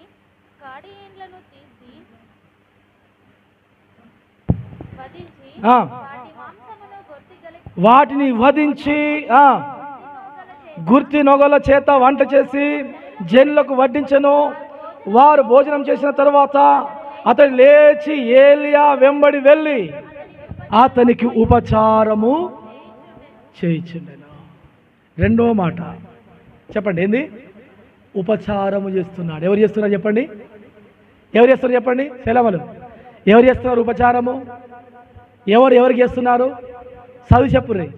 కాడియేండ్లను తీసి వధించి వాటిని వధించి గుర్తి నొగల చేత వంట చేసి జనులకు వడ్డించెను. వారు భోజనం చేసిన తరువాత అతడు లేచి ఏలియా వెంబడి వెళ్ళి అతనికి ఉపచారము చేయించుండెను. రెండో మాట చెప్పండి. ఏంది? ఉపచారము చేస్తున్నాడు. ఎవరు చేస్తున్నారు చెప్పండి? ఎవరు చేస్తున్నారు చెప్పండి? సెలవులు. ఎవరు చేస్తున్నారు ఉపచారము? ఎవరికి చేస్తున్నారు? చదివి చెప్పుర్రి,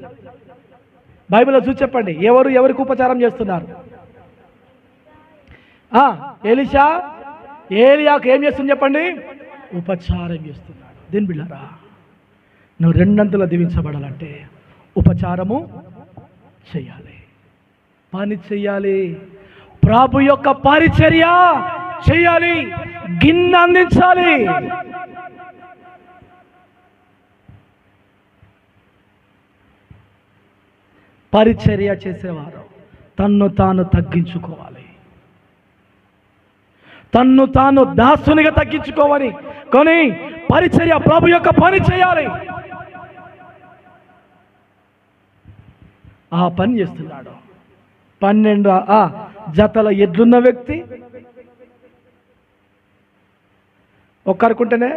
బైబిల్లో చూసి చెప్పండి. ఎవరికి ఉపచారం చేస్తున్నారు? ఎలీషా ఏలియాకు ఏం చేస్తుంది చెప్పండి? ఉపచారం చేస్తున్నాడు. దీని బిళ్ళరా, నువ్వు రెండంతలా దీవించబడాలంటే ఉపచారము చేయాలి, పని చేయాలి, ప్రభు యొక్క పరిచర్య చేయాలి, గిన్నె అందించాలి. పరిచర్య చేసేవారు తన్ను తాను తగ్గించుకోవాలి, తన్ను తాను దాసునిగా తగ్గించుకోవాలి, కానీ పరిచర్య ప్రభు యొక్క పని చేయాలి. ఆ పని చేస్తున్నాడు. 12 జతల ఎడ్లున్న వ్యక్తి ఒక్కరుకుంటేనే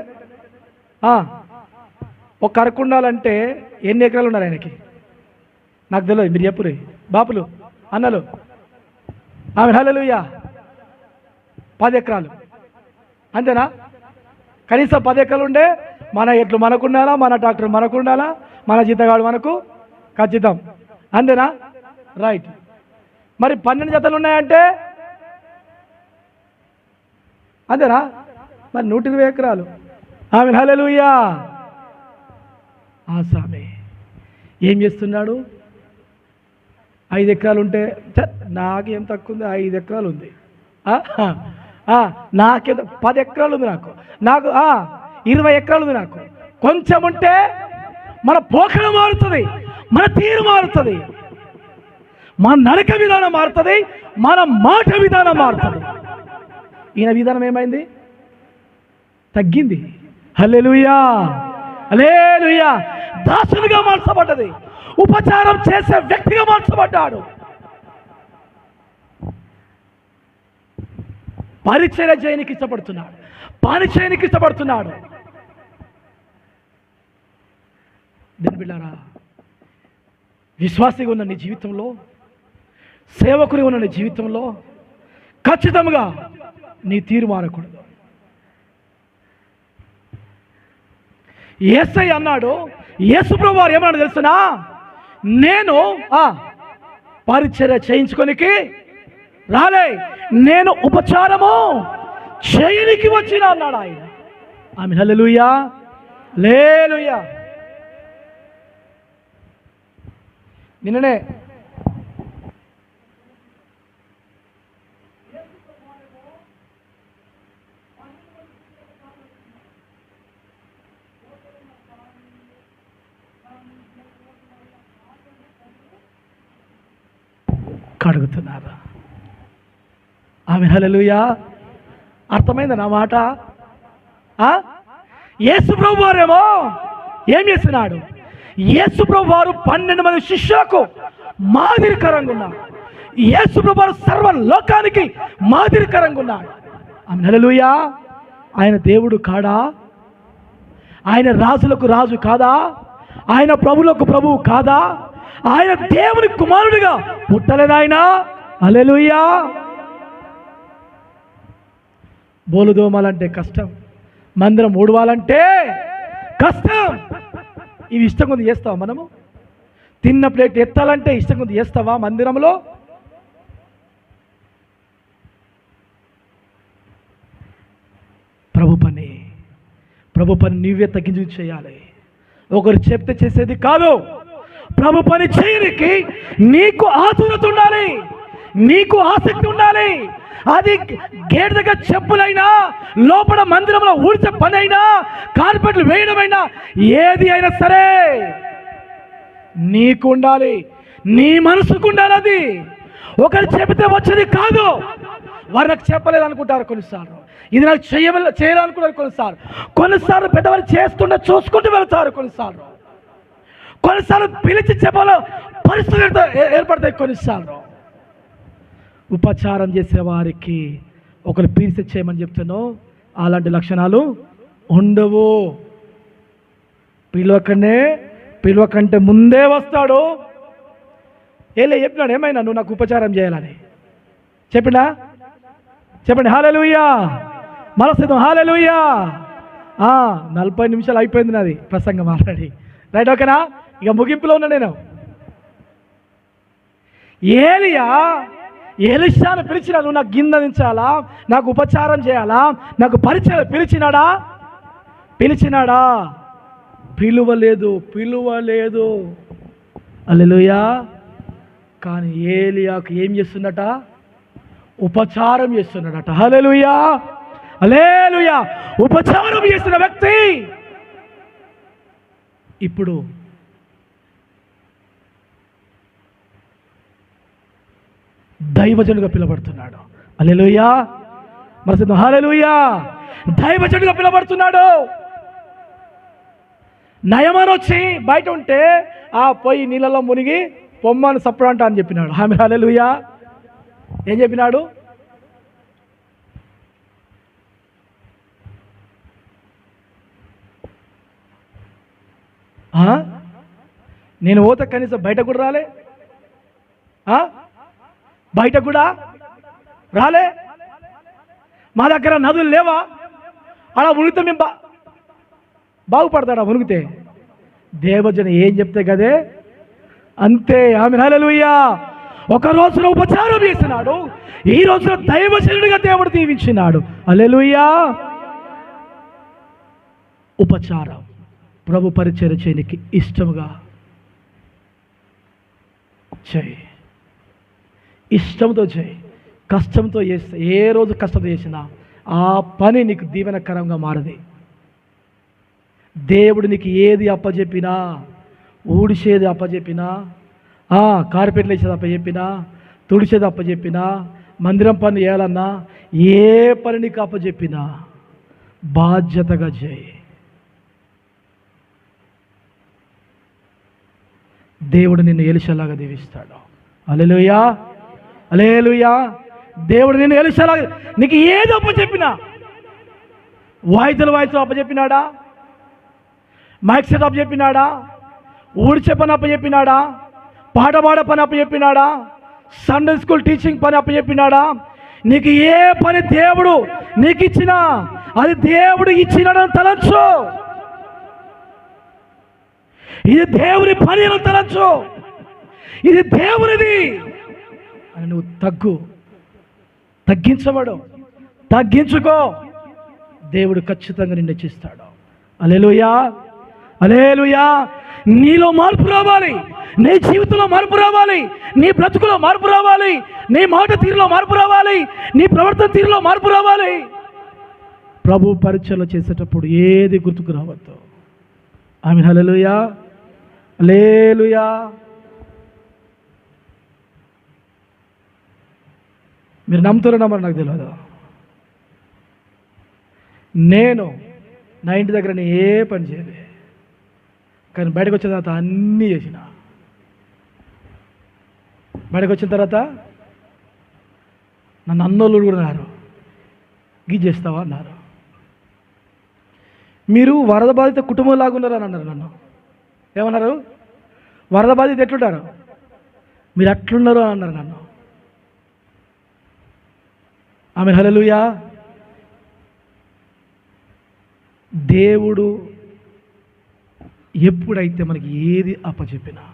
ఒక్కరకు ఉండాలంటే ఎన్ని ఎకరాలు ఉండాలి ఆయనకి? నాకు తెలియదు, మీరు చెప్పురు బాపులు అన్నలు. ఆమె హల్లెలూయా. 10 ఎకరాలు అంతేనా? కనీసం 10 ఎకరాలు ఉండే మన ఎట్లు మనకు ఉండాలా, మన ట్రాక్టర్ మనకు ఉండాలా, మన జీతగాడు మనకు ఖచ్చితం, అంతేనా? రైట్. మరి 12 జతలు ఉన్నాయంటే అంతేనా? మరి 120 ఎకరాలు. ఆమె హల్లెలూయా. ఆ స్వామి ఏం చేస్తున్నాడు? 5 ఎకరాలు ఉంటే నాకేం తక్కువ ఉంది, 5 ఎకరాలు ఉంది, నాకేం 10 ఎకరాలు ఉంది, నాకు 20 ఎకరాలు ఉంది. నాకు కొంచెం ఉంటే మన పోకడ మారుతుంది, మన తీరు మారుతుంది, మన నడక విధానం మారుతుంది, మన మాట విధానం మారుతుంది. ఈయన విధానం ఏమైంది? తగ్గింది. హల్లెలూయా, హల్లెలూయా. దాసునిగా మార్చబడ్డది, ఉపచారం చేసే వ్యక్తిగా మార్చబడ్డాడు. పరిచర్య చేయనికి ఇష్టపడుతున్నాడు, పని చేయనికి ఇష్టపడుతున్నాడు. దీని బిడ్డారా, విశ్వాసిగా ఉన్న నీ జీవితంలో, సేవకుని ఉన్న నీ జీవితంలో ఖచ్చితంగా నీ తీరు మారకూడదు. యేసయ్య అన్నాడు, యేసుప్రభువు వారు ఏమన్నాడు తెలుసునా? నేను పరిచర్య చేయించుకోనికి రాలే, నేను ఉపచారము చేయనికి వచ్చిన అన్నాడు ఆయన. ఆమేన్, హల్లెలూయా, హల్లెలూయా. నిన్ననే కడుగుతున్నారు. ఆమేన్, హల్లెలూయా. అర్థమైందా నా మాట? యేసు ప్రభు వారేమో ఏం చేస్తున్నాడు? యేసు ప్రభు వారు 12 మంది శిష్యులకు మాదిరికరంగా ఉన్నాడు. యేసు ప్రభు వారు సర్వలోకానికి మాదిరికరంగా ఉన్నాడు. ఆమేన్, హల్లెలూయా. ఆయన దేవుడు కాడా? ఆయన రాజులకు రాజు కాదా? ఆయన ప్రభులకు ప్రభువు కాదా? ఆయన దేవుని కుమారుడిగా పుట్టలేదా ఆయన? హల్లెలూయా. బోలు దోమాలంటే కష్టం, మందిరం ఊడవాలంటే కష్టం. ఇవి ఇష్టం కొద్ది చేస్తావా? మనము తిన్న ప్లేట్ ఎత్తాలంటే ఇష్టం కొద్ది చేస్తావా? మందిరంలో ప్రభు పని నీవే తగ్గించి చేయాలి. ఒకరు చెప్తే చేసేది కాదు. ప్రభు పని చేయడానికి నీకు ఆతురత ఉండాలి, నీకు ఆసక్తి ఉండాలి. అది గేట్ దగ్గర చెప్పులైనా, లోపల మందిరంలో ఊడ్చే పని అయినా, కార్పెట్లు వేయడమైనా, ఏది అయినా సరే నీకు ఉండాలి, నీ మనసుకు ఉండాలి. అది ఒకరు చెబితే వచ్చేది కాదు. వారు నాకు చెప్పలేదు అనుకుంటారు కొన్నిసార్లు, ఇది నాకు చేయాలనుకుంటారు కొన్నిసార్లు పెద్దవారు చేస్తుంటే చూసుకుంటూ వెళ్తారు. కొన్నిసార్లు పిలిచి చెప్పాలో పరిస్థితులు ఏర్పడతాయి. కొన్నిసార్లు ఉపచారం చేసే వారికి ఒకరు పిలిచి చేయమని చెప్తున్నావు, అలాంటి లక్షణాలు ఉండవు. పిలవకంటే ముందే వస్తాడు. చెప్పినాడు, ఏమైనా నువ్వు నాకు ఉపచారం చేయాలని చెప్పండి. హల్లెలూయా. మనసిద్ధం. హల్లెలూయా. 40 నిమిషాలు అయిపోయింది నాది ప్రసంగం ఆల్రెడీ. రైట్, ఓకేనా? ఇక ముగింపులో ఉన్నా నేను. ఎలీషాను పిలిచినా, నువ్వు నాకు గిన్నె దించాలా, నాకు ఉపచారం చేయాలా, నాకు పరిచయం పిలిచినాడా? పిలువలేదు. హల్లెలూయా. కానీ ఏలియాకు ఏం చేస్తున్నట? ఉపచారం చేస్తున్నాడట. హల్లెలూయా, హల్లెలూయా. ఉపచారం చేస్తున్న వ్యక్తి ఇప్పుడు దైవజనుగా పిలబడుతున్నాడు. హల్లెలూయా, మరి హల్లెలూయా, దైవజనుగా పిలబడుతున్నాడు. నయమాన్ వచ్చి బయట ఉంటే ఆ పోయి నీళ్ళలో మునిగి పొమ్మని సప్పుడంట అని చెప్పినాడు. ఆమె హల్లెలూయా. ఏం చెప్పినాడు? నేను పోతే కనీసం బయట కూడా రాలే, బయట కూడా రాలే, మా దగ్గర నదులు లేవా? అలా మునిగితే మేము బాగుపడతాడా? మునిగితే దేవజన ఏం చెప్తే కదే అంతే. ఆమె హల్లెలూయా. ఒక రోజున ఉపచారం చేసినాడు, ఈ రోజున దైవజనుడిగా దేవుడు దీవించినాడు. హల్లెలూయా. ఉపచారం ప్రభు పరిచర్య చేయనికి ఇష్టముగా చేయి, ఇష్టంతో చేయి. కష్టంతో చేస్తే, ఏ రోజు కష్టంతో చేసినా ఆ పని నీకు దీవెనకరంగా మారది. దేవుడు నీకు ఏది అప్పచెప్పినా, ఊడిసేది అప్పచెప్పినా, కార్పెట్లు వేసేది అప్పచెప్పినా, తుడిచేది అప్పచెప్పినా, మందిరం పని చేయాలన్నా, ఏ పని నీకు అప్పచెప్పినా బాధ్యతగా చేయి. దేవుడు నిన్ను ఎలీషాలాగా దీవిస్తాడు. హల్లెలూయా, హల్లెలూయా. దేవుడు నిన్ను ఎలీషాలాగా, నీకు ఏది అప్పచెప్పినా, వాయిద్యాలు అప్పచెప్పినాడా, మైక్ సెట్ అప్పచెప్పినాడా, ఊడ్చే పని అప్పచెప్పినాడా, పాట పాడే పని అప్పచెప్పినాడా, సండే స్కూల్ టీచింగ్ పని అప్పచెప్పినాడా, నీకు ఏ పని దేవుడు నీకు ఇచ్చినా అది దేవుడు ఇచ్చినాడని తలంచు. ఇది దేవుని పని అని తలంచు, ఇది దేవునిది అని నువ్వు తగ్గించబడు, తగ్గించుకో. దేవుడు ఖచ్చితంగా నిన్ను హెచ్చిస్తాడు. హల్లెలూయా, హల్లెలూయా. నీలో మార్పు రావాలి, నీ జీవితంలో మార్పు రావాలి, నీ బ్రతుకులో మార్పు రావాలి, నీ మాట తీరులో మార్పు రావాలి, నీ ప్రవర్తన తీరులో మార్పు రావాలి. ప్రభు పరిచర్య చేసేటప్పుడు ఏది గుర్తుకు రావద్దు. ఆమేన్. హల్లెలూయా, హల్లెలూయా. మీరు నమ్ముతారో నమ్మరు నాకు తెలియదు. నేను నా ఇంటి దగ్గర ఏ పని చేయలే, కానీ బయటకు వచ్చిన తర్వాత అన్నీ చేసిన. బయటకు వచ్చిన తర్వాత నన్ను అన్నోళ్ళు కూడా అన్నారు, గీ చేస్తావా అన్నారు. మీరు వరద బాధిత కుటుంబం లాగా ఉన్నారు అని అన్నారు. నన్ను ఏమన్నారు? వరద బాధిత ఎట్లుంటారు, మీరు అట్లున్నారు అని అన్నారు నన్ను. ఆమేన్. హల్లెలూయా. దేవుడు ఎప్పుడైతే మనకి ఏది అప్పచెప్పినా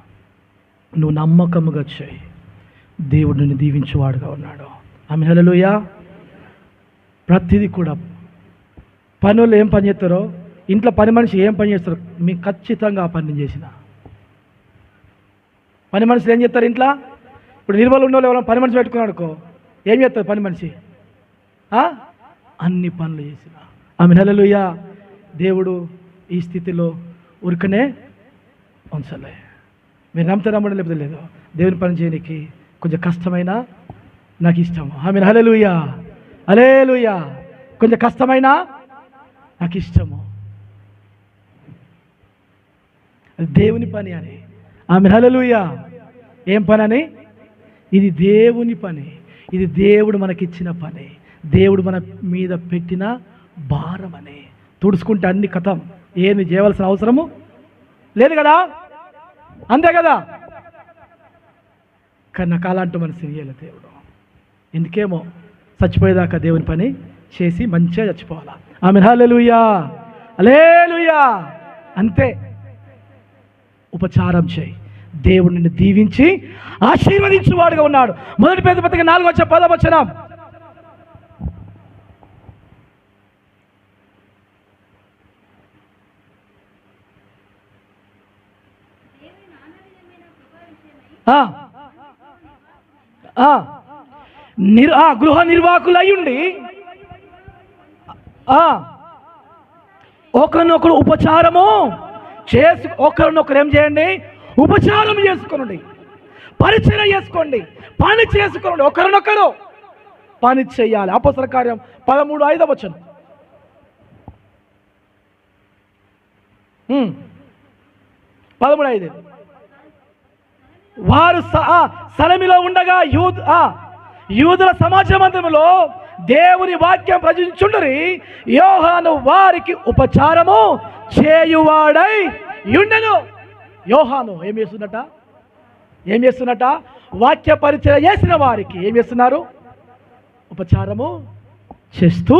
నువ్వు నమ్మకముగా చేయి, దేవుడు నిన్ను దీవించేవాడుగా ఉన్నాడు. ఆమేన్. హల్లెలూయా. ప్రతిదీ కూడా పని వాళ్ళు ఏం పని చేస్తారో, ఇంట్లో పని మనిషి ఏం పని చేస్తారో మీకు ఖచ్చితంగా ఆ పని చేసిన. పని మనుషులు ఏం చేస్తారు ఇంట్లో? ఇప్పుడు నిల్వలు ఉన్న వాళ్ళు ఎవరైనా పని మనిషి పెట్టుకున్నాడు అనుకో, ఏం చేస్తారు పని మనిషి? అన్ని పనులు చేసిన. ఆమేన్. హల్లెలూయా. దేవుడు ఈ స్థితిలో ఉరకనే ఉంచలే. మీరు నమ్మడం లేకపోతే లేదు. దేవుని పని చేయడానికి కొంచెం కష్టమైనా నాకు ఇష్టము. ఆమేన్. హల్లెలూయా, హల్లెలూయా. కొంచెం కష్టమైనా నాకు ఇష్టము. అది దేవుని పని అని. ఆమేన్. హల్లెలూయా. ఏం పని అని? ఇది దేవుని పని, ఇది దేవుడు మనకిచ్చిన పని, దేవుడు మన మీద పెట్టిన భారం అని. తుడుచుకుంటే అన్ని కథం, ఏమి చేయవలసిన అవసరము లేదు కదా, అంతే కదా. కానీ నాకు అలాంటి మనసు ఇయ్యలే దేవుడు. ఎందుకేమో చచ్చిపోయేదాకా దేవుని పని చేసి మంచిగా చచ్చిపోవాలా. ఆమేన్. హల్లెలూయా, హల్లెలూయా. అంతే. ఉపచారం చేయి, దేవుడు నిన్ను దీవించి ఆశీర్వదించువాడుగా ఉన్నాడు. మొదటి పేతురు పత్రిక 4:10. గృహ నిర్వాహకులయ్యుండి ఒకరినొకరు ఉపచారము ఒకరినొకరు ఏం చేయండి, ఉపచారం చేసుకోండి, పరిచయం చేసుకోండి, పని చేసుకోండి, ఒకరినొకరు పని చేయాలి. అపోస్తల కార్యం 13:5 13:5 వారు సలమిలో ఉండగా యూదుల సమాజ మందిరములో దేవుని వాక్యం ప్రచురించుండరి. యోహాను వారికి ఉపచారము చేయువాడై ఉండెను. యోహాను ఏం చేస్తున్నట? వాక్య పరిచయం చేసిన వారికి ఏం చేస్తున్నారు? ఉపచారము చేస్తూ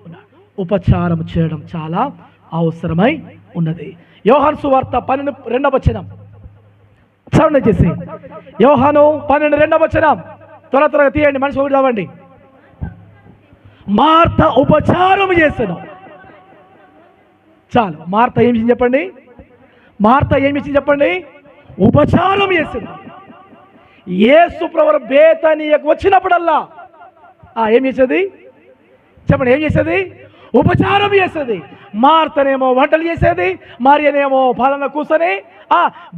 ఉన్నారు. ఉపచారం చేయడం చాలా అవసరమై ఉన్నది. యోహాను సువార్త 12:2 చదవండి చేసి. యోహాను 12:2 త్వరగా తీయండి, మనిషి ఒకటి చదవండి. మార్త ఉపచారం చేసాను. చాలు. మార్త ఏం చేసింది చెప్పండి? ఉపచారం చేసింది. యేసు ప్రభువు బేతనీయకు వచ్చినప్పుడల్లా ఏం చేసేది చెప్పండి? ఏం చేసేది? ఉపచారం చేసేది. మార్తనేమో వంటలు చేసేది, మరియనేమో పాదంలో కూర్చొని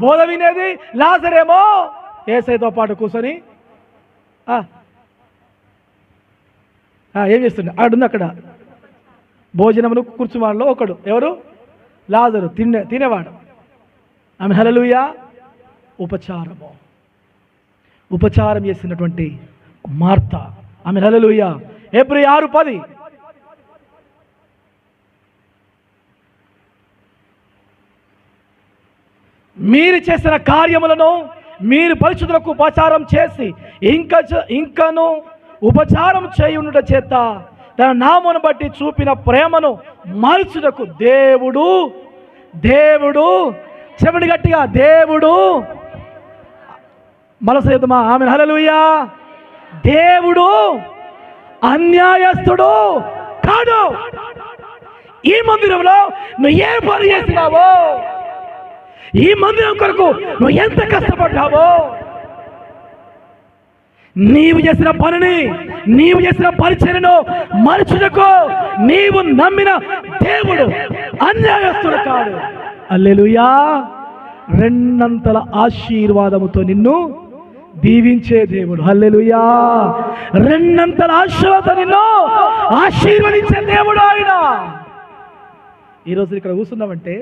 బోధ వినేది, లాజరేమో యేసయ్యతో పాటు కూర్చొని ఏం చేస్తుండే? అక్కడ భోజనమును కూర్చువాళ్ళలో ఒకడు ఎవరు? లాజరు, తినేవాడు. ఆమె హల్లెలూయా. ఉపచారం చేసినటువంటి మార్త, ఆమె హల్లెలూయా. హెబ్రీ 6:10 మీరు చేసిన కార్యములను మీరు పరిశుద్ధులకు ఉపచారం చేసి ఇంకను ఉపచారం చేయుట చేత తన నామమును బట్టి చూపిన ప్రేమను మరచుటకు దేవుడు చెవిడి గట్టిగా దేవుడు మనసేదమా ఆమె హల్లెలూయా. దేవుడు అన్యాయస్తుడు కాడు. ఈ మందిరంలో నువ్వు ఏ పని చేసినావో, ఈ మందిరం కొరకు నువ్వు ఎంత కష్టపడ్డావో, నీవు చేసిన పనిని, నీవు చేసిన పరిచర్యను మరచుటకు నీవు నమ్మిన దేవుడు అన్యాయస్తుడు కాడు. హల్లెలూయా. రెండంతల ఆశీర్వాదముతో నిన్ను దీవించే దేవుడు. హల్లెలూయా. రెండంతల ఆశీర్వాదం నిన్ను ఆశీర్వదించే దేవుడు ఆయన. ఈరోజు ఇక్కడ కూర్చున్నామంటే,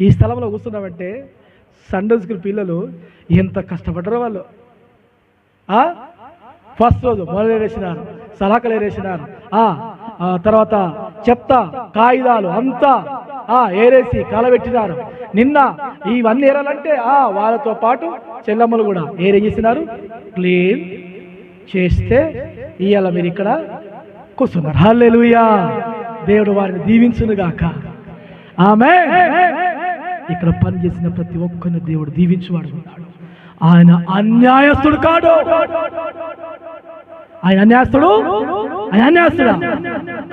ఈ స్థలంలో కూర్చున్నామంటే సండే స్కూల్ పిల్లలు ఎంత కష్టపడ్డారో వాళ్ళు. ఫస్ట్ రోజు మొదలేసినారు, సలాకలు ఏరేసినారు, తర్వాత చెత్త కాగితాలు అంతా ఏరేసి కాలబెట్టినారు. నిన్న ఇవన్నీ ఏరాలంటే వాళ్ళతో పాటు చెల్లమ్మలు కూడా ఏరేం చేసినారు, క్లీన్ చేస్తే ఇవాళ మీరు ఇక్కడ కూర్చున్నారు. హల్లెలూయా. దేవుడు వారిని దీవించునుగాక. ఆమేన్. ఇక్కడ పనిచేసిన ప్రతి ఒక్కరిని దేవుడు దీవించువాడు ఉన్నాడు. ఆయన అన్యాయస్తుడు కాడు. ఆయన అన్యాయస్తుడా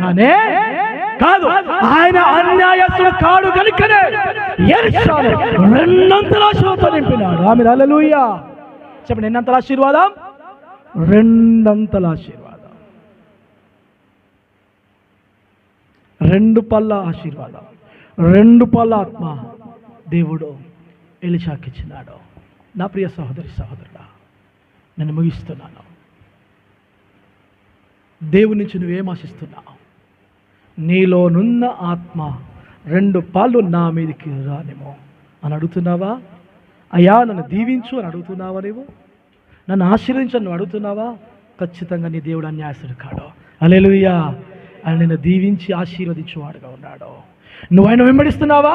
కానీ కాదు. ఆయన అన్యాయస్తుడు కాడు కనుకనే రెండంతల ఆశీర్వాదం నింపినాడు. ఆమె హల్లెలూయా. చెప్పండి, ఎన్నంతల ఆశీర్వాదం? రెండంతల ఆశీర్వాదం. 2 పళ్ళ ఆశీర్వాదం, 2 పళ్ళ ఆత్మ దేవుడు ఎలిషాకిచ్చినాడు. నా ప్రియ సహోదరుడా, నేను ముగిస్తున్నాను. దేవుని నుంచి నువ్వేం ఆశిస్తున్నావు? నీలోనున్న ఆత్మ 2 పాలు నా మీదకి రానేమో అని అడుగుతున్నావా? అయ్యా నన్ను దీవించు అని అడుగుతున్నావా? నువ్వు నన్ను ఆశీర్వదించు నువ్వు అడుగుతున్నావా? ఖచ్చితంగా నీ దేవుడు అన్యాయస్తుడు కాడు. హల్లెలూయా. ఆయన నిన్ను దీవించి ఆశీర్వదించువాడుగా ఉన్నాడు. నువ్వు ఆయన వెంబడిస్తున్నావా?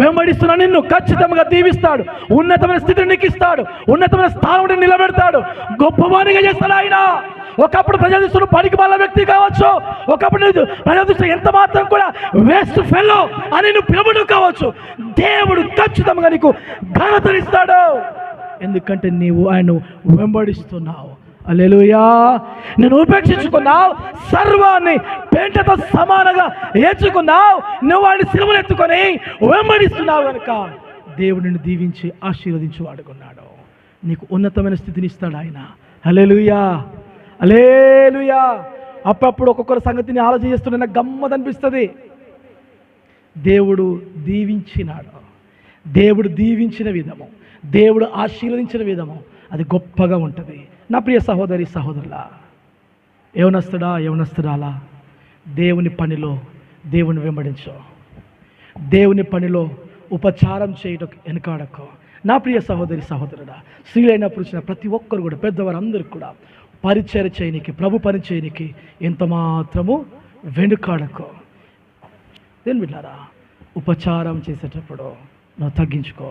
వెంబడిస్తున్నా నిన్ను ఖచ్చితంగా దీవిస్తాడు. ఉన్నతమైన స్థితిని నీకు ఇస్తాడు. ఉన్నతమైన స్థానం నిలబెడతాడు. గొప్పవానిగా చేస్తాడు ఆయన. ఒకప్పుడు ప్రజల దృష్టిలో పనికి మాల వ్యక్తి కావచ్చు, ఒకప్పుడు ప్రజల దృష్టిలో ఎంత మాత్రం కూడా వేస్ట్ ఫెల్లో అని నువ్వు పిలువడు కావచ్చు. దేవుడు ఖచ్చితంగా నీకు ఘనతనిస్తాడు. ఎందుకంటే నీవు ఆయన వెంబడిస్తున్నావు. హల్లెలూయా. నేను ఉపేక్షించుకున్నావు, సర్వాన్ని పెంటతో సమానంగా ఏర్చుకున్నావు. నువ్వు ఆయన సిలువను ఎత్తుకొని వెంబడిస్తున్నావు కనుక దేవుడు నిన్ను దీవించి ఆశీర్వదించి వాడుకున్నాడు. నీకు ఉన్నతమైన స్థితిని ఇస్తాడు ఆయన. హల్లెలూయా, హల్లెలూయా. అప్పుడప్పుడు ఒక్కొక్కరి సంగతిని ఆలోచన చేస్తుంటే నాకు గమ్మత్ అనిపిస్తుంది. దేవుడు దీవించినాడు, దేవుడు దీవించిన విధము, దేవుడు ఆశీర్వదించిన విధము అది గొప్పగా ఉంటుంది. నా ప్రియ సహోదరి సహోదరులా, యవనస్తురాలా, దేవుని పనిలో దేవుని వెంబడించు, దేవుని పనిలో ఉపచారం చేయటకు వెనకాడకు. నా ప్రియ సహోదరి సహోదరుడా, స్త్రీలైన పురుషులైన ప్రతి ఒక్కరు కూడా, పెద్దవారు అందరికీ కూడా పరిచర్య చేయనికి, ప్రభు పని చేయనికి ఎంత మాత్రము వెనుకాడకు. దేని బిడ్డారా, ఉపచారం చేసేటప్పుడు నువ్వు తగ్గించుకో,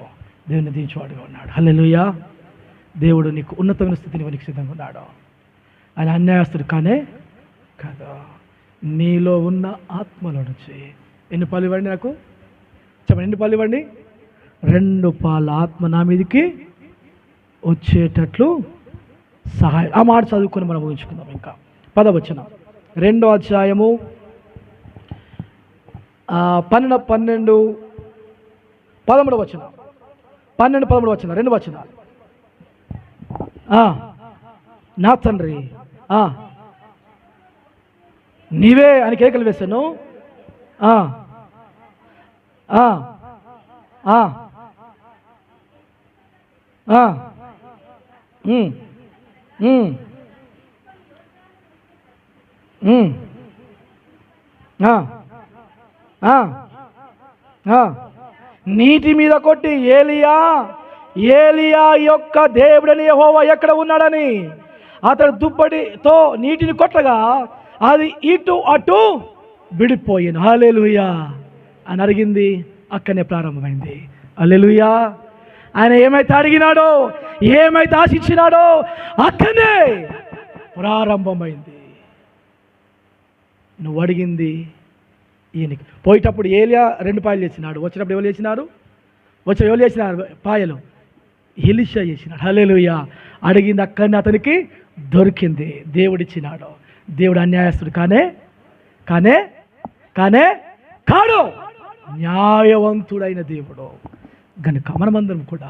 దేవుని దీవించేవాడుగా ఉన్నాడు. హల్లెలూయా. దేవుడు నీకు ఉన్నతమైన స్థితిని నీకు సిద్ధంగా ఉన్నాడు. ఆయన అన్యాయస్తుడు కానే కాదు. నీలో ఉన్న ఆత్మలో నుంచి ఎన్ని పాలు ఇవ్వండి నాకు చెప్పండి, ఎన్ని పాలు ఇవ్వండి? 2 పాల ఆత్మ నా మీదకి వచ్చేటట్లు సహాయం. ఆ మాట చదువుకొని మనం ఊహించుకుందాం. ఇంకా 10వ వచనం, 2వ అధ్యాయము 12, 13వ వచనం, 12, 13వ వచనం, 2 వచనాలు. నా తండ్రి నీవే అని కేకలు వేశాను. నీటి మీద కొట్టి ఏలియా యొక్క దేవుడని యెహోవా ఎక్కడ ఉన్నాడని అతడు దుప్పటితో నీటిని కొట్టగా అది ఇటు అటు విడిపోయాను. హల్లెలూయా అని అడిగింది అక్కడనే ప్రారంభమైంది. హల్లెలూయా. ఆయన ఏమైతే అడిగినాడో, ఏమైతే ఆశించినాడో అక్కడనే ప్రారంభమైంది. నువ్వు అడిగింది ఈయనకి. పోయేటప్పుడు ఏలియా 2 పాయలు చేసినాడు, వచ్చినప్పుడు ఎవరు చేసినారు? ఎవరు చేసినారు పాయలు? ఎలీషా చేసినాడు. హల్లెలూయా. అడిగింది అక్కడనే అతనికి దొరికింది. దేవుడిచ్చినాడు. దేవుడు అన్యాయస్తుడు కాడు, న్యాయవంతుడైన దేవుడు గనుక మనమందరం కూడా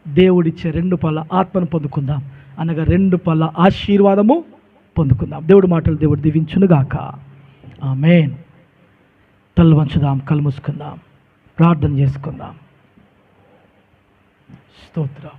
దేవుడిచ్చే 2 పాల ఆత్మను పొందుకుందాం, అనగా 2 పాల ఆశీర్వాదము పొందుకుందాం. దేవుడి మాటలు దేవుడు దీవించునుగాక. ఆమేన్. తల్లు వంచుదాం, కళ్ళు మూసుకుందాం, ప్రార్థన చేసుకుందాం. స్తోత్రం.